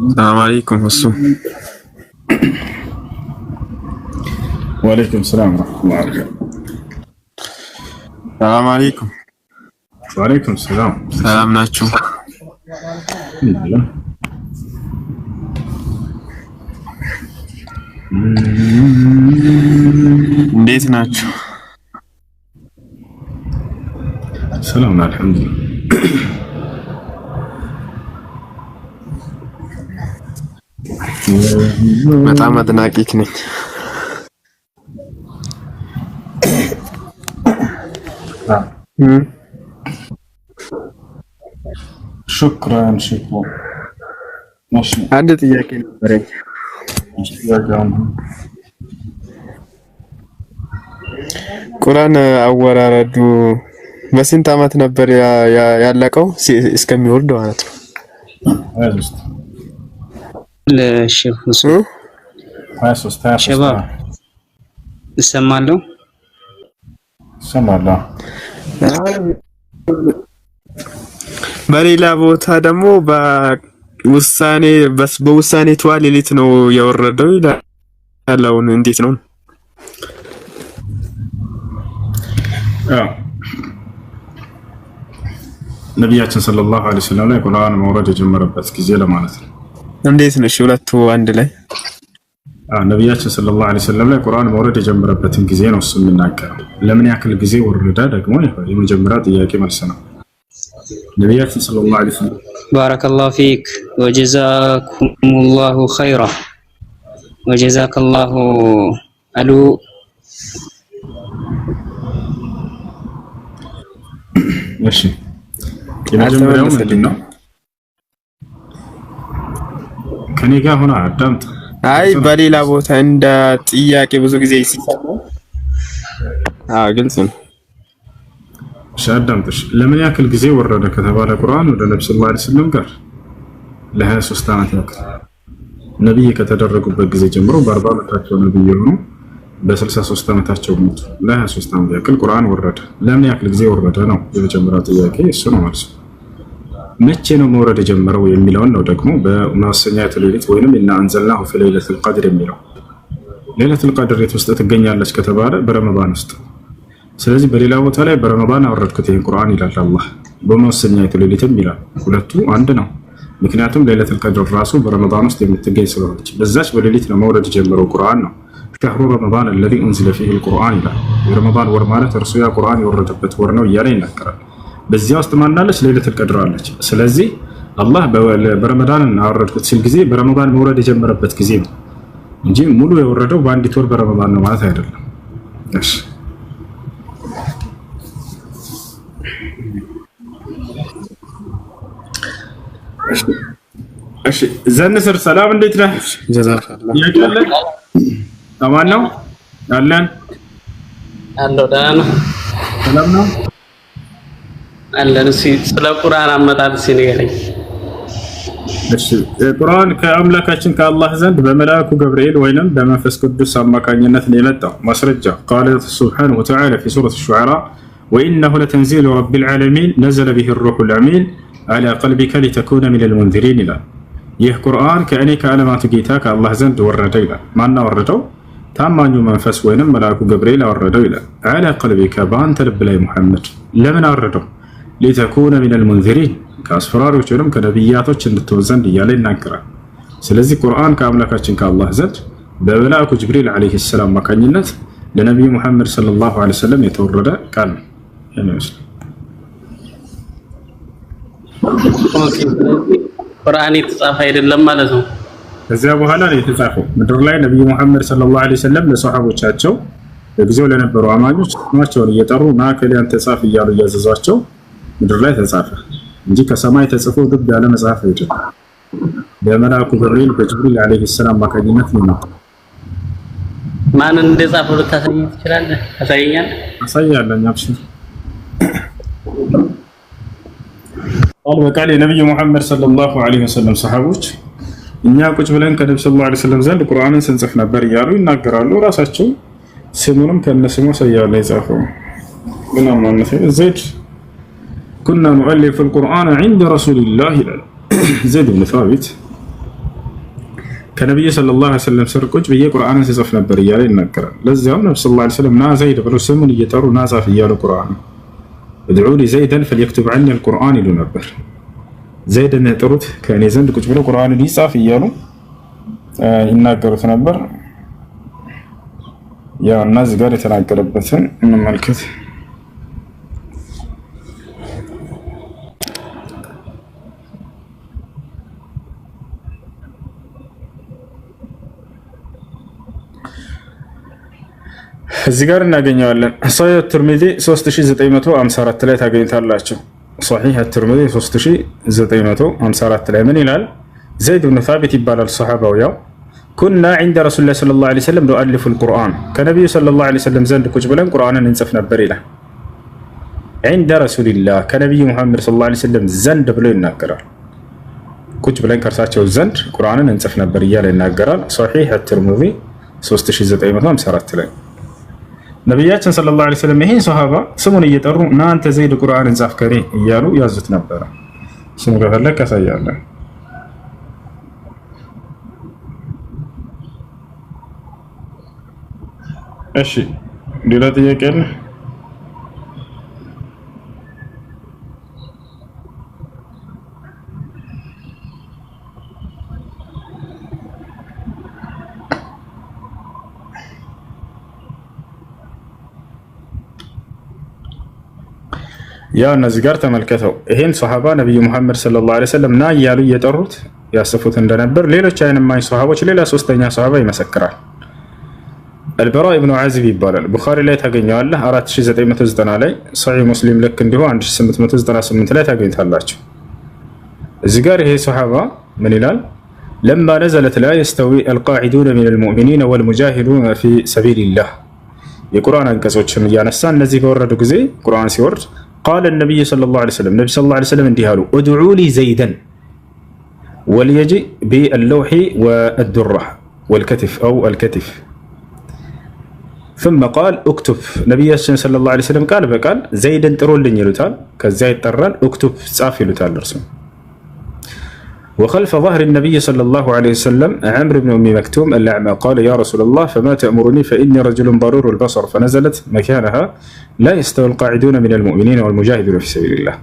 السلام عليكم السلام. وعليكم السلام ورحمة الله وبركاته. السلام عليكم. وعليكم السلام. ሰላም ናችሁ? እንዴት ናችሁ? ሰላም አልሐምዱሊላህ። በጣም አድናቂክ ነኝ። شكرا شكرا. ماشي. አንድ ጥያቄ ነበረኝ። ቁርአን አወራረዱ በስንት ዓመት ነበር ያለቀው እስከሚወርድ ማለት ነው? ለሼህ ሁሴን 23 ሸባብ እሰማለሁ። በሌላ ቦታ ደግሞ በውሳኔ ተዋ ሌሊት ነው የወረደው ያለውን እንዴት ነው? ነቢያችን ሰለላሁ ዐለይሂ ወሰለም ላይ ቁርአን መውረድ የጀመረበት ጊዜ ለማለት ነው። እንዴት ነው? ሁለቱ አንድ ላይ ነቢያችን ሰለላሁ ዐለይሂ ወሰለም ላይ ቁርአን መውረድ የጀመረበትን ጊዜ ነው እሱ የሚናገረው። ለምን ያክል ጊዜ ወረደ ደግሞ የመጀመሪያ ጥያቄ መልስ ነው። ነቢያችን ሰለላሁ ዐለይሂ ወሰለም ባረከላሁ ፊክ ወጀዛኩሙላሁ ኸይራ ወጀዛከላሁ አሉ። እሺ የመጀመሪያው ምንድን ነው? ከኔ ጋር ሆነ አዳምጥ። አይ በሌላ ቦታ እንደ ጥያቄ ብዙ ጊዜ ሲሰማ ግልጽ ነው። እሺ አዳምጥሽ። ለምን ያክል ጊዜ ወረደ ከተባለ ቁርአን ወደ ነብዩ ሰለላሁ ዐለይሂ ወሰለም ጋር ለ23 ዓመት ያክል ነብይ ከተደረጉበት ጊዜ ጀምሮ በ40 ዓመታቸው ነብይ የሆኑ በ63 ዓመታቸው ሞቱ። ለ23 ዓመት ያክል ቁርአን ወረደ። ለምን ያክል ጊዜ ወረደ ነው የመጀመሪያው ጥያቄ። እሱ ነው ማለት ነው። መቼ ነው መውረድ የጀመረው የሚለውን ነው ደግሞ በመወሰኛይቱ ሌሊት ወይንም ኢና አንዘልናሁ ፊ ለይለቱል ቀድር የሚለው ለይለቱል ቀድር ውስጥ ትገኛለች ከተባለ በረመዳን ውስጥ። ስለዚህ በሌላ ቦታ ላይ በረመዳን አወረድኩት ይሄን ቁርአን ይላል አላህ፣ በመወሰኛይቱ ሌሊትም ይላል። ሁለቱ አንድ ነው። ምክንያቱም ለይለቱል ቀድር ራሱ በረመዳን ውስጥ የምትገኝ ስለሆነች በዛች በሌሊት ነው መውረድ የጀመረው ቁርአን ነው። ሸህሩ ረመዳን الذي انزل فيه القرآن ይላል። የረመዳን ወር ማለት እርሱ ያ ቁርአን የወረደበት ወር ነው እያለ ይናገራል። በዚያ ውስጥ ማናለች? ለይለቱል ቀድር አለች። ስለዚህ አላህ በረመዳን አወረድኩት ሲል ጊዜ በረመዳን መውረድ የጀመረበት ጊዜ ነው እንጂ ሙሉ የወረደው በአንዲት ወር በረመዳን ነው ማለት አይደለም። እሺ እሺ ዘንስር ሰላም እንዴት ነህ? ጀዛከላህ ያቀለ አማን ነው አለን አለው ደህና ነው። ሰላም ነው አለን። ስለ ቁርአን አመጣጥ ሲነገረኝ። እሺ ቁርአን ከአምላካችን ከአላህ ዘንድ በመልአኩ ገብርኤል ወይንም በመንፈስ ቅዱስ አማካኝነት ነው የመጣው። ማስረጃ ቃለ ሱብሓነሁ ወተዓላ ፊ ሱረት አሽ-ሹዓራ ወኢነሁ ለተንዚሉ ረቢል ዓለሚን ነዘለ ቢሂ ሩሑል አሚን ዐላ ቀልቢከ ሊተኩነ ሚነል ሙንዚሪን ይላል። ይህ ቁርአን ከእኔ ከዓለማቱ ጌታ ከአላህ ዘንድ ወረደ ይላል። ማን አወረደው? ታማኙ መንፈስ ወይንም መልአኩ ገብርኤል አወረደው ይላል። ዐላ ቀልቢከ በአንተ ልብ ላይ ሙሐመድ። ለምን አወረደው? ሊተኩነ ሚነል ሙንዚሪን ከአስፈራሪዎች ወይንም ከነቢያቶች እንድትሆን ዘንድ እያለ ይናገራል። ስለዚህ ቁርአን ከአምላካችን ከአላህ ዘንድ በመልአኩ ጅብሪል ዐለይሂ ሰላም አማካኝነት ለነቢዩ ሙሐመድ ሰለላሁ ዐለይሂ ወሰለም የተወረደ ቃል ነው። ቁርአን የተጻፈ አይደለም ማለት ነው። ከዚያ በኋላ ነው የተጻፈው። ምድር ላይ ነቢዩ ሙሐመድ ሰለላሁ ዐለይሂ ወሰለም ለሰሃቦቻቸው በጊዜው ለነበሩ አማኞች ስማቸውን እየጠሩ ና ከሊያን ተጻፍ እያሉ እያዘዟቸው ምድር ላይ ተጻፈ እንጂ ከሰማይ ተጽፎ ድብ ያለ መጽሐፍ አይደለም። በመልአኩ ገብርኤል በጅብሪል ዐለይሂ ሰላም አማካኝነት ነው። ማንን እንደጻፈው ልታሳየኝ ትችላለህ? ታሳየኛለህ? አሳያለሁ። አብሽር ቃል በቃል የነብዩ ሙሐመድ ሰለላሁ ዐለይሂ ወሰለም ሰሃቦች እኛ ቁጭ ብለን ከነብዩ ሰለላሁ ዐለይሂ ወሰለም ዘንድ ቁርአንን ስንጽፍ ነበር እያሉ ይናገራሉ። ራሳቸው ስሙንም ከነስሙ ሰያለ የጻፈው ግን ማነው ዘይድ ኩና ኑአሊፍ القرآن عند رسول الله ይላል። ዘይድ ብን ثابت ከነብዩ ሰለላሁ ዐለይሂ ወሰለም ስር ቁጭ ብዬ ቁርአንን ሲጽፍ ነበር እያለ ይናገራል። ለዚያም ነብዩ ሰለላሁ ዐለይሂ ወሰለም ና ዘይድ ብሎ ስሙን እየጠሩ ና ጻፍ እያሉ ቁርአን ادعوا لي زيدا فليكتب عني القرآن ይሉ ነበር። ዘይድን ጥሩት ከእኔ ዘንድ ቁጭ ብሎ ቁርአንን ይጻፍ እያሉ ይናገሩት ነበር። ያው እና እዚህ ጋር የተናገረበትን እንመልከት። እዚህ ጋር እናገኘዋለን። ሶሒህ አት-ትርሚዚ 3954 ላይ ታገኙታላችሁ። ሶሒህ አት-ትርሚዚ 3954 ላይ ምን ይላል? ዘይድ ብን ታቢት ይባላል ሱሐባው። ያው ኩና ዒንደ ረሱሊላህ ሰለላሁ ዐለይሂ ወሰለም ኑአሊፉ አልቁርአን ከነቢዩ ሰለላሁ ዐለይሂ ወሰለም ዘንድ ቁጭ ብለን ቁርአንን እንጽፍ ነበር ይላል። ዒንደ ረሱሊላህ ከነቢዩ ሙሐመድ ሰለላሁ ዐለይሂ ወሰለም ዘንድ ብሎ ይናገራል። ቁጭ ብለን ከእርሳቸው ዘንድ ቁርአንን እንጽፍ ነበር እያለ ይናገራል። ሶሒህ አት-ትርሚዚ 3954 ላይ ነቢያችን ሰለላሁ ዐለይሂ ወሰለም ይሄን ሱሐባ ስሙን እየጠሩ እናንተ ዘይድ ቁርአንን ጻፍ ከኔ እያሉ ያዙት ነበር። ስሙ ከፈለክ ያሳያለን። እሺ ሌላ ጥያቄ አለ? ያው እነዚህ ጋር ተመልከተው ይሄን ሱሐባ ነብዩ መሐመድ ሰለላሁ ዐለይሂ ወሰለም ና እያሉ እየጠሩት ያስፉት እንደነበር ሌሎች አይንማኝ ሱሐቦች ሌላ ሶስተኛ ሱሐባ ይመሰክራል። አልበራ ኢብኑ ዓዚብ ይባላል። ቡኻሪ ላይ ታገኘዋለህ 4990 ላይ፣ ሰሒህ ሙስሊም ልክ እንዲሁ 1898 ላይ ታገኝታላችሁ። እዚህ ጋር ይሄ ሱሐባ ምን ይላል? ለማ ነዘለት ላ የስተዊ አልቃዒዱነ ሚነል ሙእሚኒነ ወልሙጃሂዱነ ፊ ሰቢልላህ የቁርአን አንቀጾችን እያነሳ እነዚህ በወረዱ ጊዜ ቁርአን ሲወርድ ቃለ ነቢይ ሰለላሁ ዐለይሂ ወሰለም ነቢ ሰለላሁ ዐለይሂ ወሰለም እንዲህ አሉ፣ ኡድዑ ሊ ዘይደን ወልየጅእ ቢአለውሒ ወአዱራ ወልከቲፍ አው አልከቲፍ ثم قال اكتب ነቢያችን ሰለላሁ ዐለይሂ ወሰለም ቃል በቃል ዘይድን ጥሩልኝ ይሉታል። ከዚያ ይጠራል اكتب ጻፍ ይሉታል። እርሱ وخلف ظهر النبي صلى الله عليه وسلم عمرو بن أم مكتوم الأعمى قال يا رسول الله فما تأمرني فإني رجل ضرور البصر فنزلت مكانها لا يستوي القاعدون من المؤمنين والمجاهدون في سبيل الله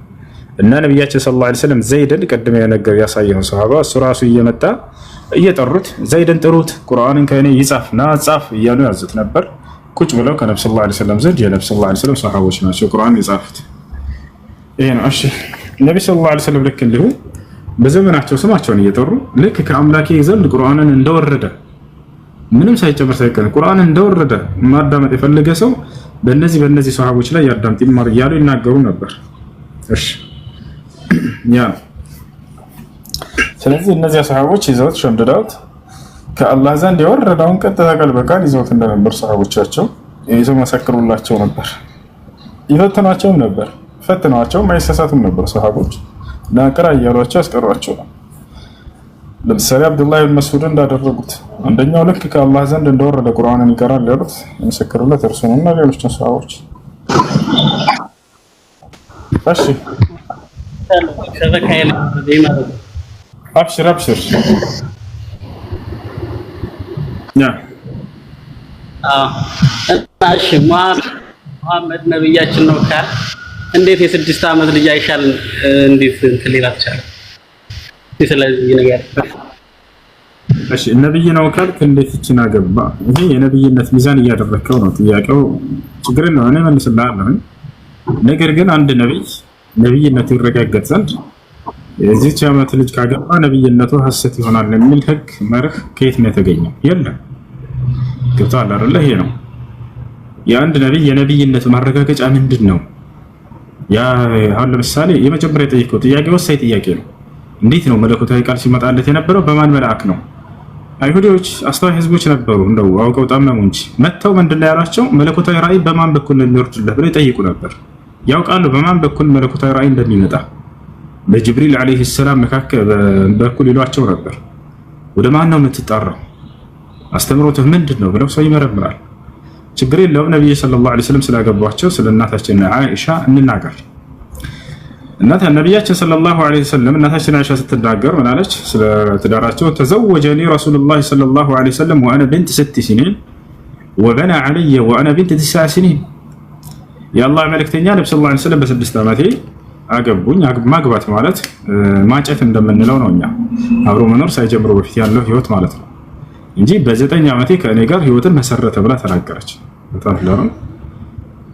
إن نبياتي صلى الله عليه وسلم زيدا قدم ينقر يا صايه صحابة السراس يمتى እየጠሩት ዘይድን ጥሩት ቁርአንን ከኔ ይጻፍ ና ጻፍ እያሉ ያዙት ነበር። ቁጭ ብለው ከነብዩ ሰለላሁ ዐለይሂ ወሰለም ዘንድ የነብዩ ሰለላሁ ዐለይሂ ወሰለም ሰሃቦች ናቸው ቁርአን የጻፉት። ይሄ ነው። እሺ ነብዩ ሰለላሁ ዐለይሂ ወሰለም ልክ እንዲሁ በዘመናቸው ስማቸውን እየጠሩ ልክ ከአምላኬ ዘንድ ቁርአንን እንደወረደ ምንም ሳይጨምር ሳይቀር ቁርአንን እንደወረደ ማዳመጥ የፈለገ ሰው በእነዚህ ሰሃቦች ላይ ያዳምጥ ይማር እያሉ ይናገሩ ነበር። እሺ ያ ስለዚህ እነዚህ ሰሃቦች ይዘውት ሸምድደውት ከአላህ ዘንድ የወረደውን ቀጥታ ቃል በቃል ይዘውት እንደነበር ሰሃቦቻቸው ይዘው መሰክሩላቸው ነበር። ይፈትኗቸውም ነበር። ፈትኗቸውም አይሳሳቱም ነበር ሰሃቦች ናቅራ እያሏቸው ያስቀሯቸው። ለምሳሌ አብዱላህ ብን መስዑድ እንዳደረጉት አንደኛው ልክ ከአላህ ዘንድ እንደወረደ ቁርአንን ይቀራል ያሉት የመሰክሩለት እርሱ ነውና ሌሎች ሰሃቦች። እሺ ሸበካይል ማለት አብሽር ያ እሺ መሐመድ ነብያችን ነው ካል እንዴት የ6 ዓመት ልጅ አይሻል እንዴት እንትን ሊላት ይችላል? ስለዚህ ነገር እሺ ነብይ ነው ካልክ እንዴት ይችና ገባ? ይሄ የነብይነት ሚዛን እያደረከው ነው ጥያቄው። ችግር ነው እኔ መልስልሃለሁ። ነገር ግን አንድ ነብይነቱ ይረጋገጥ ዘንድ የዚህች ዓመት ልጅ ካገባ ነብይነቱ ሐሰት ይሆናል የሚል ህግ መርህ ከየት ነው የተገኘው? የለም። ገብቶሃል አይደል? ይሄ ነው የአንድ ነብይ የነብይነት ማረጋገጫ ምንድን ነው? ያ አሁን ለምሳሌ የመጀመሪያ የጠየቀው ጥያቄ ወሳኝ ጥያቄ ነው። እንዴት ነው መለኮታዊ ቃል ሲመጣለት የነበረው? በማን መልአክ ነው? አይሁዶች አስተዋይ ህዝቦች ነበሩ፣ እንደው አውቀው ጣመሙ እንጂ መተው ምንድነው ያላቸው? መለኮታዊ ራእይ በማን በኩል ነው የሚወርድለት ብለው ይጠይቁ ነበር። ያውቃሉ በማን በኩል መለኮታዊ ራእይ እንደሚመጣ። በጅብሪል አለይሂ ሰላም መካከል በኩል ይሏቸው ነበር። ወደ ማን ነው የምትጣራው? አስተምሮትህ ምንድነው ብለው ሰው ይመረምራል። ችግር የለውም። ነብዩ ሰለላሁ ዐለይሂ ወሰለም ስላገቧቸው ስለ እናታችን አይሻ እንናገር። እናት ነብያችን ሰለላሁ ዐለይሂ ወሰለም እናታችን አይሻ ስትናገር ምን አለች? ስለ ትዳራቸው ተዘወጀኒ ረሱሉላህ ሰለላሁ ዐለይሂ ወሰለም ወአና ቢንት 6 ሲኒን ወበና ዐለየ ወአና ቢንት 9 ሲኒን። የአላህ መልእክተኛ ነብዩ ሰለላሁ ዐለይሂ ወሰለም በ6 ዓመቴ አገቡኝ። ማግባት ማለት ማጨት እንደምንለው ነው እኛ አብሮ መኖር ሳይጀምሩ በፊት ያለው ህይወት ማለት ነው እንጂ በ9 ዓመቴ ከእኔ ጋር ህይወትን መሰረተ ብላ ተናገረች።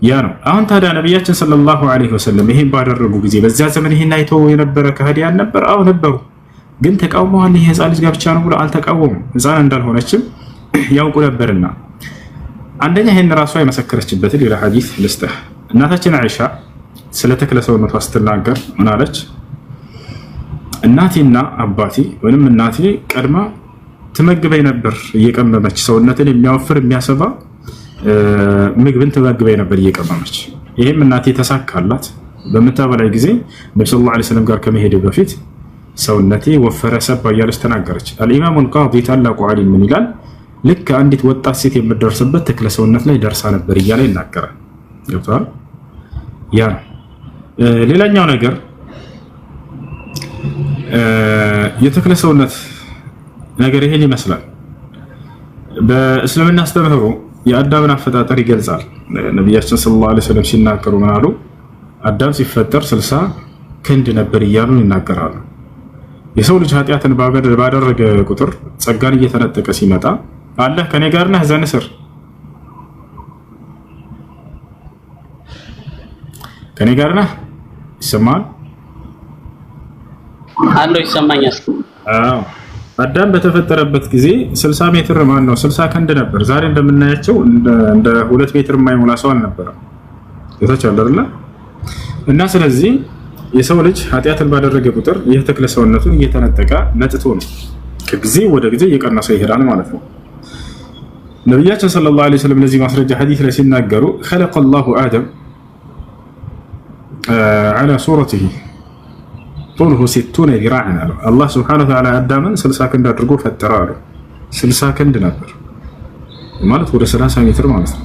ያ ነው። አሁን ታዲያ ነብያችን ሰለላሁ ዐለይሂ ወሰለም ይሄን ባደረጉ ጊዜ በዚያ ዘመን ይሄን አይተው የነበረ ከሃዲያን ነበር? አዎ ነበሩ። ግን ተቃውመዋል። ይሄ ህፃን ልጅ ጋብቻ ነው ብለው አልተቃወሙም። ህፃን እንዳልሆነችም ያውቁ ነበርና አንደኛ ይሄን ራሷ የመሰከረችበትን ሌላ ሐዲስ ልስጥህ። እናታችን አይሻ ስለ ተክለ ሰውነቷ ስትናገር ምን አለች? እናቴና አባቴ ወይንም እናቴ ቀድማ ትመግበኝ ነበር እየቀመመች ሰውነትን የሚያወፍር የሚያሰባ ምግብን ትመግበኝ ነበር እየቀመመች። ይሄም እናቴ ተሳካላት። በምታበላይ ጊዜ ነብዩ ሰለላሁ ዐለይሂ ወሰለም ጋር ከመሄድ በፊት ሰውነቴ ወፈረ ሰባ እያለች ተናገረች። አልኢማሙ አልቃዲ ታላቁ ዓሊም ምን ይላል? ልክ አንዲት ወጣት ሴት የምትደርስበት ተክለ ሰውነት ላይ ደርሳ ነበር እያለ ይናገራል። ገብቷል? ያ ሌላኛው ነገር የተክለ ሰውነት ነገር ይሄን ይመስላል። በእስልምና አስተምህሮ የአዳምን አፈጣጠር ይገልጻል። ነብያችን ሰለላሁ ዐለይሂ ወሰለም ሲናገሩ ምን አሉ? አዳም ሲፈጠር 60 ክንድ ነበር እያሉ ይናገራሉ። የሰው ልጅ ኃጢአትን ባደረገ ቁጥር ጸጋን እየተነጠቀ ሲመጣ አላህ ከኔ ጋር ነህ ዘንስር ከኔ ጋር ነህ ይሰማል አለው ይሰማኛል። አዎ አዳም በተፈጠረበት ጊዜ 60 ሜትር ማን ነው 60 ክንድ ነበር። ዛሬ እንደምናያቸው እንደ 2 ሜትር የማይሞላ ሰው አልነበረም። የታች አይደለ? እና ስለዚህ የሰው ልጅ ኃጢአትን ባደረገ ቁጥር ይህ ተክለ ሰውነቱን እየተነጠቀ ነጥቶ ነው ከጊዜ ወደ ጊዜ እየቀነሰ ይሄዳል ማለት ነው። ነብያችን ሰለላሁ ዐለይሂ ወሰለም ለዚህ ማስረጃ ሐዲስ ላይ ሲናገሩ خلق الله آدم على صورته طوله 60 ذراعا አሉ። አላህ ሱብሓነሁ ወተዓላ አዳምን 60 ክንድ አድርጎ ፈጠረ አሉ። 60 ክንድ ነበር ማለት ወደ 30 ሜትር ማለት ነው።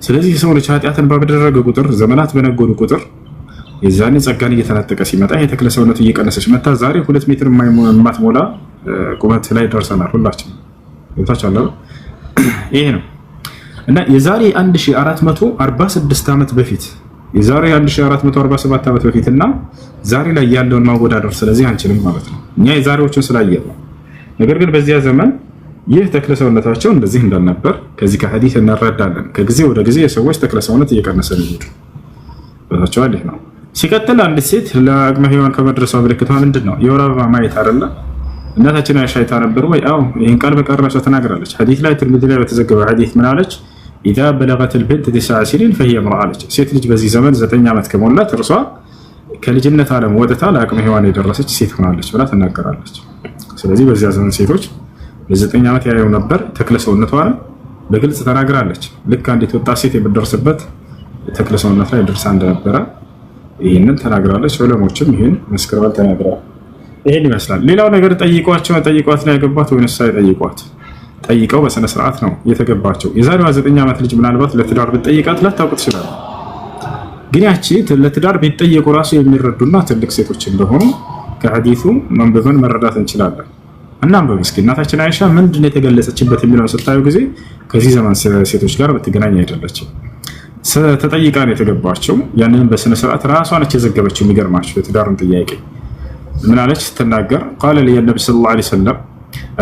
ስለዚህ የሰው ልጅ ኃጢአትን ባደረገ ቁጥር ዘመናት በነጎዱ ቁጥር የዛኔ ጸጋን እየተነጠቀ ሲመጣ የተክለ ሰውነቱ እየቀነሰች መጣ። ዛሬ 2 ሜትር የማትሞላ ቁመት ላይ ደርሰናል ሁላችን። ታቻለ ይሄ ነው እና የዛሬ 1446 ዓመት በፊት የዛሬ 1447 ዓመት በፊትና ዛሬ ላይ ያለውን ማወዳደር ስለዚህ አንችልም ማለት ነው። እኛ የዛሬዎችን ስላየን ነው። ነገር ግን በዚያ ዘመን ይህ ተክለ ሰውነታቸው እንደዚህ እንዳልነበር ከዚህ ከሐዲስ እንረዳለን። ከጊዜ ወደ ጊዜ የሰዎች ተክለ ሰውነት እየቀነሰ ነው የሚሄዱ በታቻለ ነው። ሲቀጥል አንድ ሴት ለአቅመ ሔዋን ከመድረሷ ምልክቷ ምንድነው? የወር አበባ ማየት አይደለ? እናታችን አይሻ አይታ ነበር ወይ? አዎ ይሄን ቃል በቃል ራሷ ተናግራለች። ሐዲስ ላይ ትርሚዚ ላይ በተዘገበ ሐዲስ ምን አለች? إذا بلغت البنت 9 سنين فهي امرأة አለች። ሴት ልጅ በዚህ ዘመን 9 ዓመት ከሞላት እርሷ ከልጅነት ዓለም ወጥታ ለአቅመ ሔዋን የደረሰች ሴት ሆናለች ብላ ተናገራለች። ስለዚህ በዚያ ዘመን ሴቶች ለ9 ዓመት ያየው ነበር ተክለ ሰውነቷን በግልጽ ተናግራለች። ልክ አንዲት ወጣት ሴት የምትደርስበት ተክለ ሰውነት ላይ ደርሳ እንደነበረ ይሄንን ተናግራለች። ዑለሞችም ይሄን መስክረዋል፣ ተናግረዋል። ይሄን ይመስላል። ሌላው ነገር ጠይቋት ነው ያገባት ወይስ ሳይጠይቋት? ጠይቀው በስነ ስርዓት ነው የተገባቸው። የዛሬዋ 9 ዓመት ልጅ ምናልባት ለትዳር ብትጠይቃት ላታውቅ ትችላለች። ግን ያቺ ለትዳር ቢጠየቁ ራሱ የሚረዱና ትልቅ ሴቶች እንደሆኑ ከሐዲሱ መንበብን መረዳት እንችላለን። እና በመስኪ እናታችን አይሻ ምንድነው የተገለጸችበት የሚለውን ስታዩ ጊዜ ከዚህ ዘመን ሴቶች ጋር በተገናኘ አይደለችም። ተጠይቃ ነው የተገባቸው። ያንን በስነ ስርዓት ራሷ ነች የዘገበችው። የሚገርማችሁ የትዳርን ጥያቄ ምን አለች ስትናገር? قال لي النبي صلى الله عليه وسلم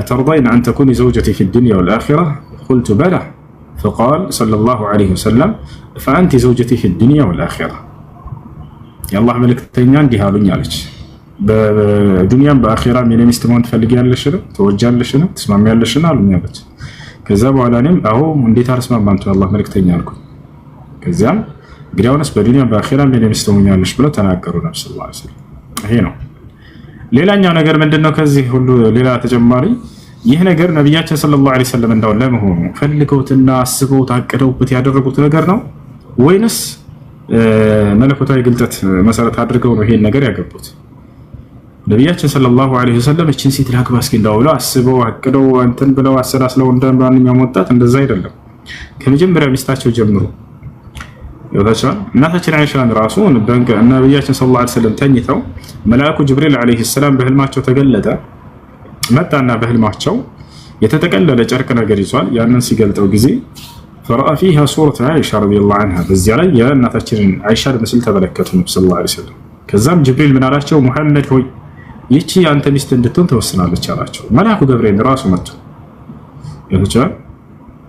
أترضين أن تكوني زوجتي في الدنيا والآخرة؟ قلت بلى. فقال صلى الله عليه وسلم فأنت زوجتي في الدنيا والآخرة. يا الله ملك تنيان دي هالون يالج በዱንያም በአኺራ ምን ሚስትሞን ትፈልጊያለሽ ነው ተወጃለሽ ነው ትስማሚያለሽ ነው አሉኝ አለች። ከዛ በኋላ እኔም አዎ እንዴት አርስማማን ነው አላህ መልእክተኛ አልኩ። ከዛም እንግዲያውስ በዱንያም በአኺራ ምን ሚስትሞኛለሽ ብለው ተናገሩ ነብዩ ሰለላሁ ዐለይሂ ወሰለም። ይሄ ነው። ሌላኛው ነገር ምንድነው? ከዚህ ሁሉ ሌላ ተጨማሪ ይህ ነገር ነብያችን ሰለላሁ ዐለይሂ ወሰለም እንዳው ለመሆኑ ፈልገውትና አስበውት አቅደውበት ያደረጉት ነገር ነው ወይንስ መለኮታዊ ግልጠት መሰረት አድርገው ነው ይሄን ነገር ያገቡት? ነብያችን ሰለላሁ ዐለይሂ ወሰለም እቺን ሴት ላግባ እስኪ እንዳው ብለው አስበው አቅደው እንትን ብለው አሰላስለው እንደማንኛውም ወጣት እንደዛ አይደለም። ከመጀመሪያ ሚስታቸው ጀምሮ ይወታቻል እናታችን አይሻን ራሱ ነብያችን ሰለላሁ ዐለይሂ ወሰለም ተኝተው መልአኩ ጅብሪል ዐለይሂ ሰላም በህልማቸው ተገለጠ። መጣና በህልማቸው የተጠቀለለ ጨርቅ ነገር ይዟል። ያንን ሲገልጠው ጊዜ فرأى فيها صورة عائشة رضي الله عنها በዚያ ላይ የእናታችን አይሻ ምስል ተመለከቱ ነብዩ ሰለላሁ ዐለይሂ ወሰለም። ከዛም ጅብሪል ምን አላቸው? ሙሐመድ ሆይ ይቺ አንተ ሚስት እንድትሆን ተወስናለች አላቸው። መልአኩ ገብርኤል ራሱ መጥቶ ይወታቻል።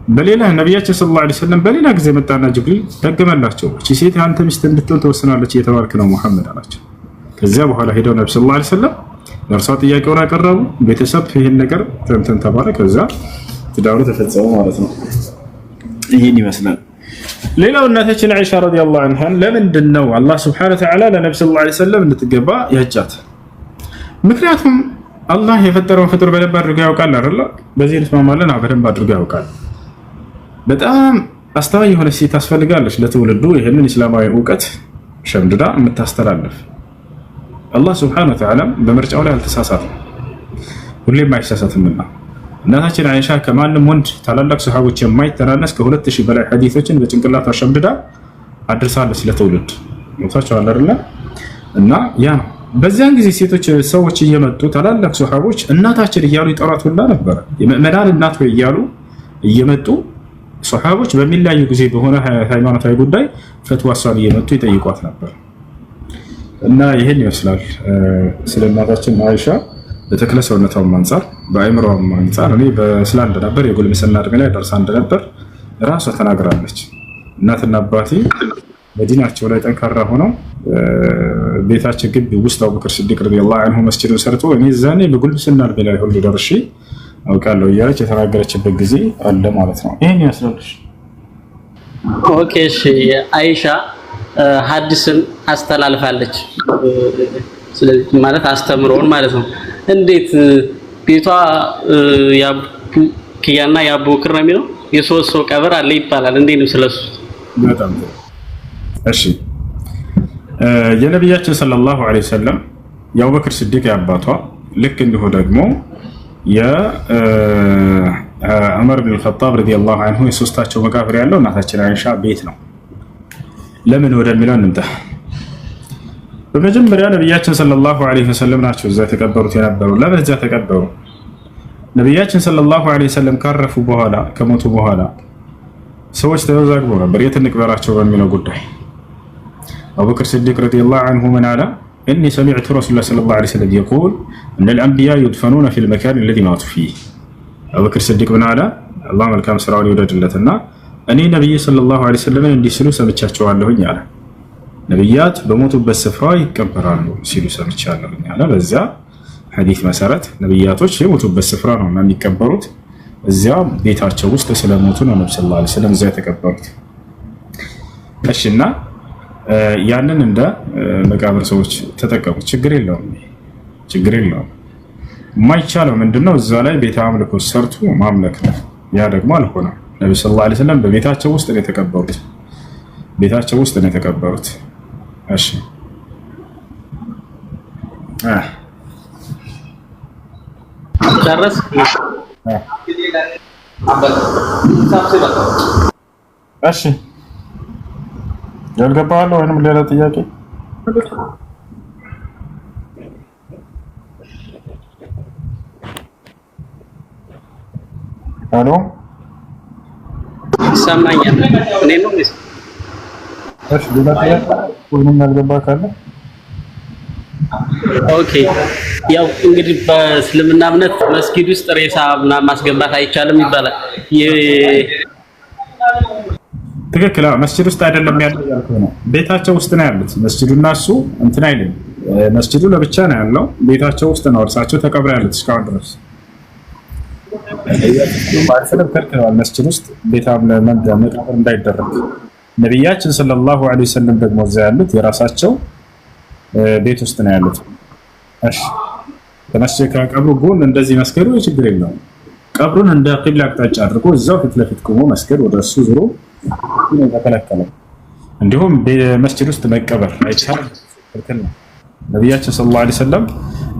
በሌላ ነብያችን ሰለላሁ ዐለይሂ ወሰለም በሌላ ጊዜ መጣና ጅብሪል ደገመላቸው። እቺ ሴት አንተ ሚስት እንድትሆን ተወስናለች እየተባልክ ነው ሙሐመድ አላቸው። ከዚያ በኋላ ሄደው ነብዩ ሰለላሁ ዐለይሂ ወሰለም ለእርሷ ጥያቄውን አቀረቡ። ቤተሰብ ይሄን ነገር ተንተን ተባለ። ከዛ ትዳሩ ተፈጸመ ማለት ነው። ይሄን ይመስላል። ሌላው እናታችን አይሻ ረዲየላሁ ዐንሃ ለምንድን ነው አላህ ሱብሓነሁ ወተዓላ ለነብዩ ሰለላሁ ዐለይሂ ወሰለም እንድትገባ ያጫት? ምክንያቱም አላህ የፈጠረውን ፍጡር በደንብ አድርጎ ያውቃል አይደል? በዚህ እንስማማለን። በደንብ አድርጎ ያውቃል። በጣም አስተዋይ የሆነ ሴት ታስፈልጋለች ለትውልዱ ይሄንን እስላማዊ ዕውቀት ሸምድዳ የምታስተላልፍ። አላህ ሱብሓነሁ ወተዓላ በምርጫው ላይ አልተሳሳተም፣ ሁሌም አይሳሳትምና እናታችን አይሻ ከማንም ወንድ ታላላቅ ሰሃቦች የማይተናነስ ከ2000 በላይ ሐዲሶችን በጭንቅላቷ ሸምድዳ አድርሳለች ለትውልድ። ሞታቸዋል አይደል? እና ያ ነው በዚያን ጊዜ ሴቶች ሰዎች እየመጡ ታላላቅ ሰሃቦች እናታችን እያሉ ይጠሯት ሁላ ነበር። የምእመናን እናት ወይ እያሉ እየመጡ ሰሃቦች በሚለያዩ ጊዜ በሆነ ሃይማኖታዊ ጉዳይ ፈትዋ እሷን እየመጡ ይጠይቋት ነበር። እና ይሄን ይመስላል ስለ እናታችን አይሻ በተክለ ሰውነቷም አንፃር በአእምሮዋም አንፃር እኔ በእስላም እንደነበር የጉልምስና እድሜ ላይ ደርሳ እንደነበር ራሷ ተናግራለች። እናትና አባቴ በዲናቸው ላይ ጠንካራ ሆነው ቤታቸው ግቢ ውስጥ አቡበክር ሲዲቅ ረዲየላሁ ዐንሁ መስጂዱን ሰርቶ እኔ ዛኔ በጉልምስና እድሜ ላይ ሁሉ ደርሼ አውቃለሁ እያለች የተናገረችበት ጊዜ አለ ማለት ነው። ይሄን ያስረዳሽ። ኦኬ እሺ። አይሻ ሐዲስን አስተላልፋለች። ስለዚህ ማለት አስተምሮን ማለት ነው። እንዴት ቤቷ ኪያና የአቡበክር ነው የሚለው የሶስት ሰው ቀብር አለ ይባላል። እንዴት ነው ስለሱ? በጣም እሺ። የነብያችን ሰለላሁ ዐለይሂ ወሰለም የአቡበክር ሲዲቅ ያባቷ ልክ እንዲሁ ደግሞ የዑመር ብን ኸጣብ ረዲየላሁ ዐንሁ የሶስታቸው መቃብር ያለው እናታችን አይሻ ቤት ነው። ለምን ወደሚለው እንምጣ። በመጀመሪያ ነብያችን ሰለላሁ ዐለይሂ ወሰለም ናቸው እዛ ተቀበሩት የነበረው። ለምን እዛ ተቀበሩ? ነብያችን ሰለላሁ ዐለይሂ ወሰለም ካረፉ በኋላ ከሞቱ በኋላ ሰዎች ተወዛግበው ነበር የት እንቅበራቸው በሚለው ጉዳይ። አቡበክር ሲዲቅ ረዲየላሁ ዐንሁ ምን አለ? إني سمعت رسول الله صلى الله عليه وسلم يقول أن الأنبياء يدفنون في المكان الذي ماتوا فيه. أبو بكر الصديق بن على الله ملكام سراولي وداد لتنا أني نبي صلى الله عليه وسلم عندي سلو سمتشاتشو عنه على نبيات بموتوا بالسفراء يكبرانه سلو سمتشاتشو عنه على بزا حديث مسارات نبياتوش يموتوا بالسفراء وما يكبروت زا بيتاتشو وسط سلاموتون النبي صلى الله عليه وسلم زي تكبروت أشنا ያንን እንደ መቃብር ሰዎች ተጠቀሙ። ችግር የለውም። የማይቻለው ምንድነው እዛ ላይ ቤተ አምልኮ ሰርቶ ማምለክ ነው። ያ ደግሞ አልሆነም። ነብዩ ሰለላሁ ዐለይሂ ወሰለም በቤታቸው ውስጥ ነው የተቀበሩት። እሺ ጨረስ እሺ ያልገባዋለሁ ወይንም ሌላ ጥያቄ? አሎ ሰማኛል። እኔ ነው እሺ፣ ሌላ ጥያቄ ወይንም ያልገባ ካለ? ኦኬ። ያው እንግዲህ በእስልምና እምነት መስጊድ ውስጥ ሬሳ ምናምን ማስገባት አይቻልም ይባላል። ትክክል። መስጂድ ውስጥ አይደለም ያለው ያልከው ነው። ቤታቸው ውስጥ ነው ያሉት። መስጂዱና እሱ እንትን አይደለም። መስጂዱ ለብቻ ነው ያለው። ቤታቸው ውስጥ ነው እርሳቸው ተቀብረው ያሉት እስካሁን ድረስ። መስጂድ ውስጥ ቤታ መቃብር እንዳይደረግ ነብያችን ሰለላሁ ዐለይሂ ወሰለም ደግሞ እዛ ያሉት የራሳቸው ቤት ውስጥ ነው ያሉት። እሺ ተመስገን ከቀብሩ ጎን እንደዚህ መስገዱ ችግር የለውም። ቀብሩን እንደ ቂብላ አቅጣጫ አድርጎ እዛው ፊት ለፊት ቆሞ መስገድ ወደሱ ዙሮ ተከለከለ። እንዲሁም በመስጂድ ውስጥ መቀበር አይቻልም፣ ክልክል ነው። ነብያችን ሰለላሁ ዐለይሂ ወሰለም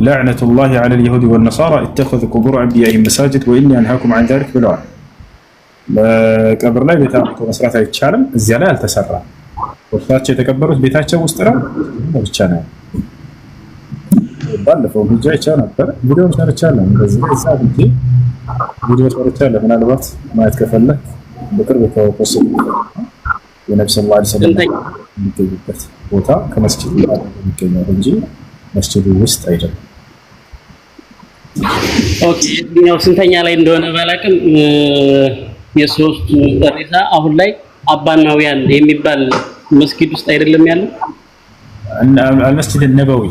ለዕነቱላሂ ዐለል የሁዲ ወነሳራ ኢተኸዙ ቁቡር አንቢያኢሂም መሳጅድ ወኢኒ አንሃኩም ዐን ዛሊክ ብለዋል። በቀብር ላይ ቤተ አምልኮ መስራት አይቻልም። እዚያ ላይ አልተሰራም። ወፍራቸው የተቀበሩት ቤታቸው ውስጥ ነው ብቻ ነው። ባለፈው ቪዲዮ አይቻለሁ ነበር። ቪዲዮ ሰርቻለሁ እንደዚህ ሂሳብ እንጂ ቪዲዮ ሰርቻለሁ። ምናልባት ማየት ከፈለክ በቅርብ ተወሰነ የነብዩ ሰለላሁ ዐለይሂ ወሰለም የሚገኙበት ቦታ ከመስጂዱ ጋር የሚገኘው እንጂ መስጂዱ ውስጥ አይደለም። ኦኬ ነው ስንተኛ ላይ እንደሆነ ባላቅም የሶስቱ ሬሳ አሁን ላይ አባናውያን የሚባል መስጊድ ውስጥ አይደለም ያለው አልመስጂድ ነበዊ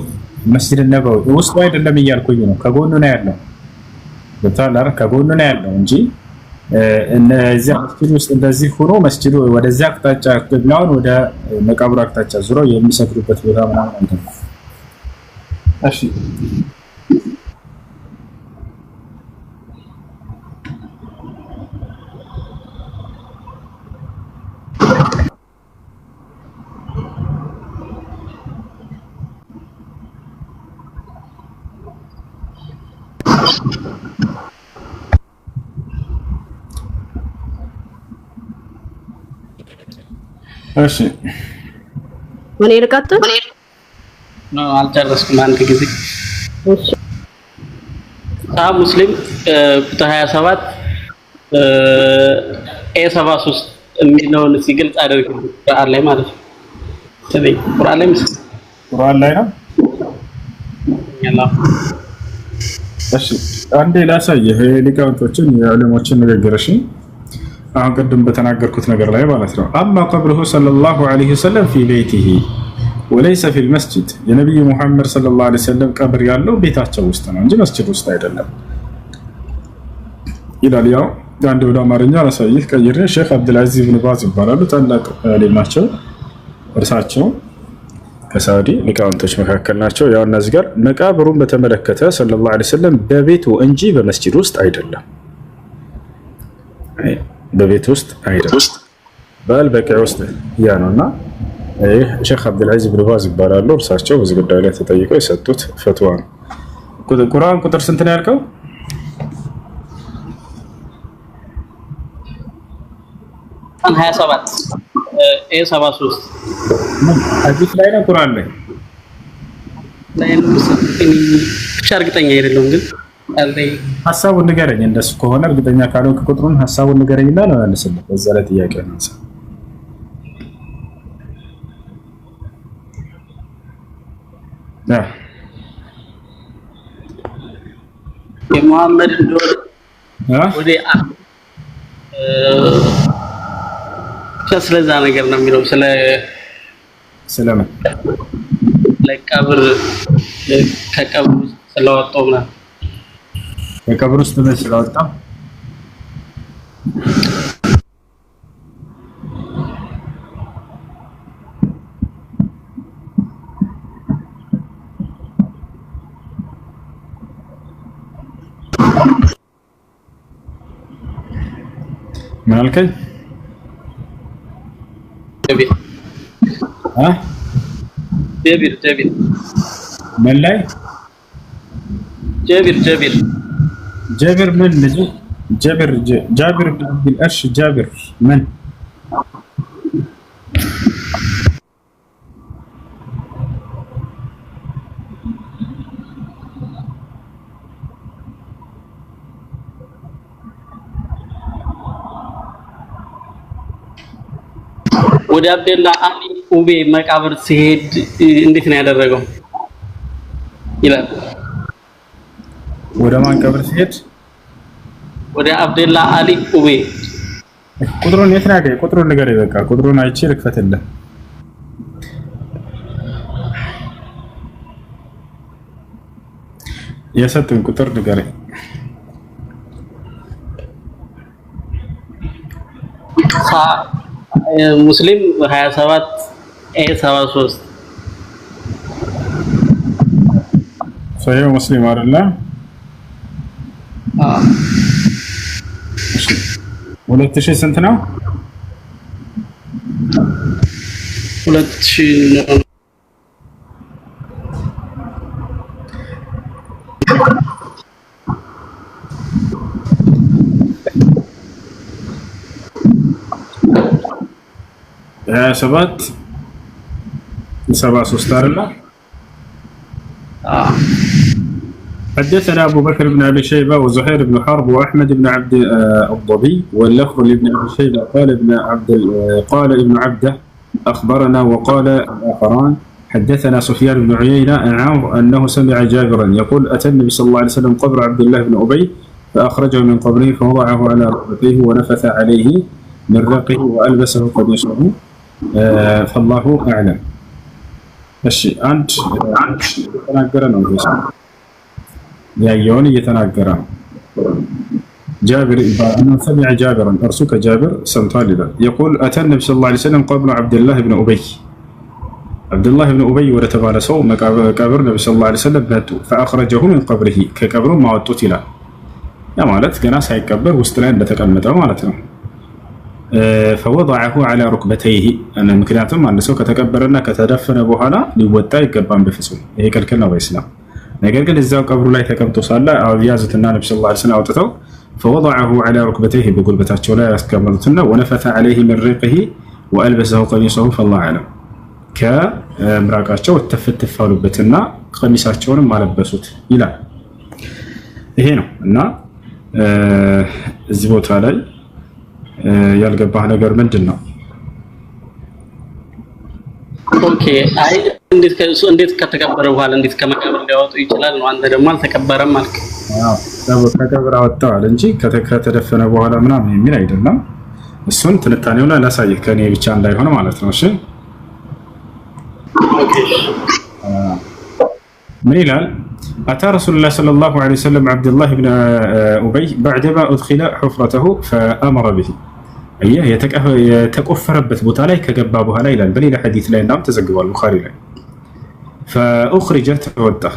መስጂድ ነበዊ ውስጥ አይደለም እያልኩኝ ነው። ከጎኑ ነው ያለው በታላር ከጎኑ ነው ያለው እንጂ እነዚያ መስጂድ ውስጥ እንደዚህ ሆኖ መስጂዱ ወደዚያ አቅጣጫ ቅብላውን ወደ መቃብሩ አቅጣጫ ዙረው የሚሰግዱበት ቦታ ምናምን አይደለም። እሺ እሺ ምን ይልቀጥል ነው አልጨረስኩም። አንድ ጊዜ እሺ ሙስሊም ቁጥር 27 ኤ73 የሚለውን ሲገልጽ አድርገው ቁርአን ላይ ማለት ነው። ስለዚህ ቁርአን ላይ ነው ያለው። እሺ አንዴ ላሳየህ ሊቃውንቶችን የዑለሞችን ንግግር። እሺ አሁን ቅድም በተናገርኩት ነገር ላይ ማለት ነው። አማ ቀብሩሁ ሰለላሁ ዐለይሂ ወሰለም ፊ ቤቲሂ ወለይሰ ፊል መስጂድ የነብዩ መሐመድ ሰለላሁ ዐለይሂ ወሰለም ቀብር ያለው ቤታቸው ውስጥ ነው እንጂ መስጂድ ውስጥ አይደለም ይላል። ያው አንድ ወደ አማርኛ ላሳይህ ቀይሬ ሼክ አብዱልአዚዝ ኢብኑ ባዝ ይባላሉ። ታላቅ ዓሊም ናቸው። እርሳቸው ከሳውዲ ሊቃውንቶች መካከል ናቸው። ያው እነዚህ ጋር መቃብሩን በተመለከተ ሰለላሁ ዐለይሂ ወሰለም በቤቱ እንጂ በመስጂድ ውስጥ አይደለም በቤት ውስጥ አይደለም በአልበቂዕ ውስጥ ያ ነውና ሼክ አብዱልአዚዝ ኢብኑ ባዝ ይባላሉ። እርሳቸው በዚህ ጉዳይ ላይ ተጠይቀው የሰጡት ፈትዋ ነው። ቁርአን ቁጥር ስንት ነው ያልከው? 27 ኤ73 ሐዲስ ላይ ነው ቁርአን ላይ ብቻ እርግጠኛ አይደለሁም ግን ሐሳቡን ንገረኝ። እንደሱ ከሆነ እርግጠኛ ካልሆንክ ቁጥሩን ሐሳቡን ንገረኝና ለማለስልህ በዛ ላይ ጥያቄ ነው። የሙሐመድ እንደሆነ ወደ ስለዛ ነገር ነው የሚለው ስለምን ለቀብር ከቀብር ስለወጣው ነው ከቀብር ውስጥ ስለወጣው ማልከኝ ጀቢር ምን ላይ ጀቢር ምን ልጅ ጃቢር እሺ ጃቢር ምን ወደ አብደላ አሊ ኡቤ መቃብር ሲሄድ እንዴት ነው ያደረገው ይላል። ወደ ማን ቀብር ሲሄድ? ወደ አብደላ አሊ ኡቤ። ቁጥሩን የት ነው? ቁጥሩን ንገረኝ። በቃ ቁጥሩን አይቼ ልክፈትልህ። የሰጡን ቁጥር ንገረኝ። ሙስሊም 27 ኤ73 ሰው ሙስሊም አይደለ? እሺ 2000 ስንት ነው? 2000 ነው። 73 አይደለ? حدثنا أبو بكر بن أبي شيبة وزهير بن حرب وأحمد بن عبد الضبي واللفظ لابن أبي شيبة قال ابن عبده أخبرنا وقال الآخران حدثنا سفيان بن عيينة أنه سمع جابرا يقول أتى النبي صلى الله عليه وسلم قبر عبد الله بن أبي فأخرجه من قبره فوضعه على ركبتيه ونفث عليه من رقه وألبسه قميصه فالله أعلم. الشيء أنت تناقرنا ያየውን እየተናገረ ነው። ጃብር ኢብኑ ሰሚዐ ጃብረን እርሱ ከጃብር ሰምቷል ይላል። يقول أتى النبي صلى الله عليه وسلم قبر عبد الله بن أبي عبد الله بن أبي ወደ ተባለ ሰው መቃብር ነብዩ ሰለላሁ ዐለይሂ ወሰለም መጡ فأخرجه من قبره ከቀብሩ ማወጡት ይላል። ያ ማለት ገና ሳይቀበር ውስጥ ላይ እንደተቀመጠ ማለት ነው። فوضعه على ركبتيه أنا ምክንያቱም አንድ ሰው ከተቀበረና ከተደፈነ በኋላ ሊወጣ ይገባም በፍጹም ይሄ ክልክል ነው በእስላም። ነገር ግን እዛው ቀብሩ ላይ ተቀምጦ ሳለ አብያዙትና ነብዩ ሰለላሁ ዐለይሂ ወሰለም አውጥተው فوضعه على ركبتيه በጉልበታቸው ላይ ያስቀመጡትና ونفث عليه من ريقه وألبسه قميصه فالله أعلم ከምራቃቸው ተፈተፋሉበትና ቀሚሳቸውንም አለበሱት ይላል። ይሄ ነው እና እዚህ ቦታ ላይ ያልገባህ ነገር ምንድነው? ኦኬ አይ እንዴት ከተቀበረ በኋላ እንዴት ከመቃብር ሊያወጡ ይችላል ነው? አንተ ደግሞ አልተቀበረም አልክ። አዎ ከተቀበረ አወጣዋል እንጂ ከተደፈነ በኋላ ምናምን የሚል አይደለም። እሱን ትንታኔውን ላሳይህ ከኔ ብቻ እንዳይሆን ማለት ነው። እሺ ኦኬ من ይላል أتى رسول الله صلى الله عليه وسلم عبد الله بن أبي بعدما أدخل حفرته فأمر به أيه يتكفرበት ቦታ ላይ ከገባ በኋላ ይላል በሌላ ሐዲስ ላይ እንዳም ተዘግቧል ቡኻሪ ላይ فأخرجت وطه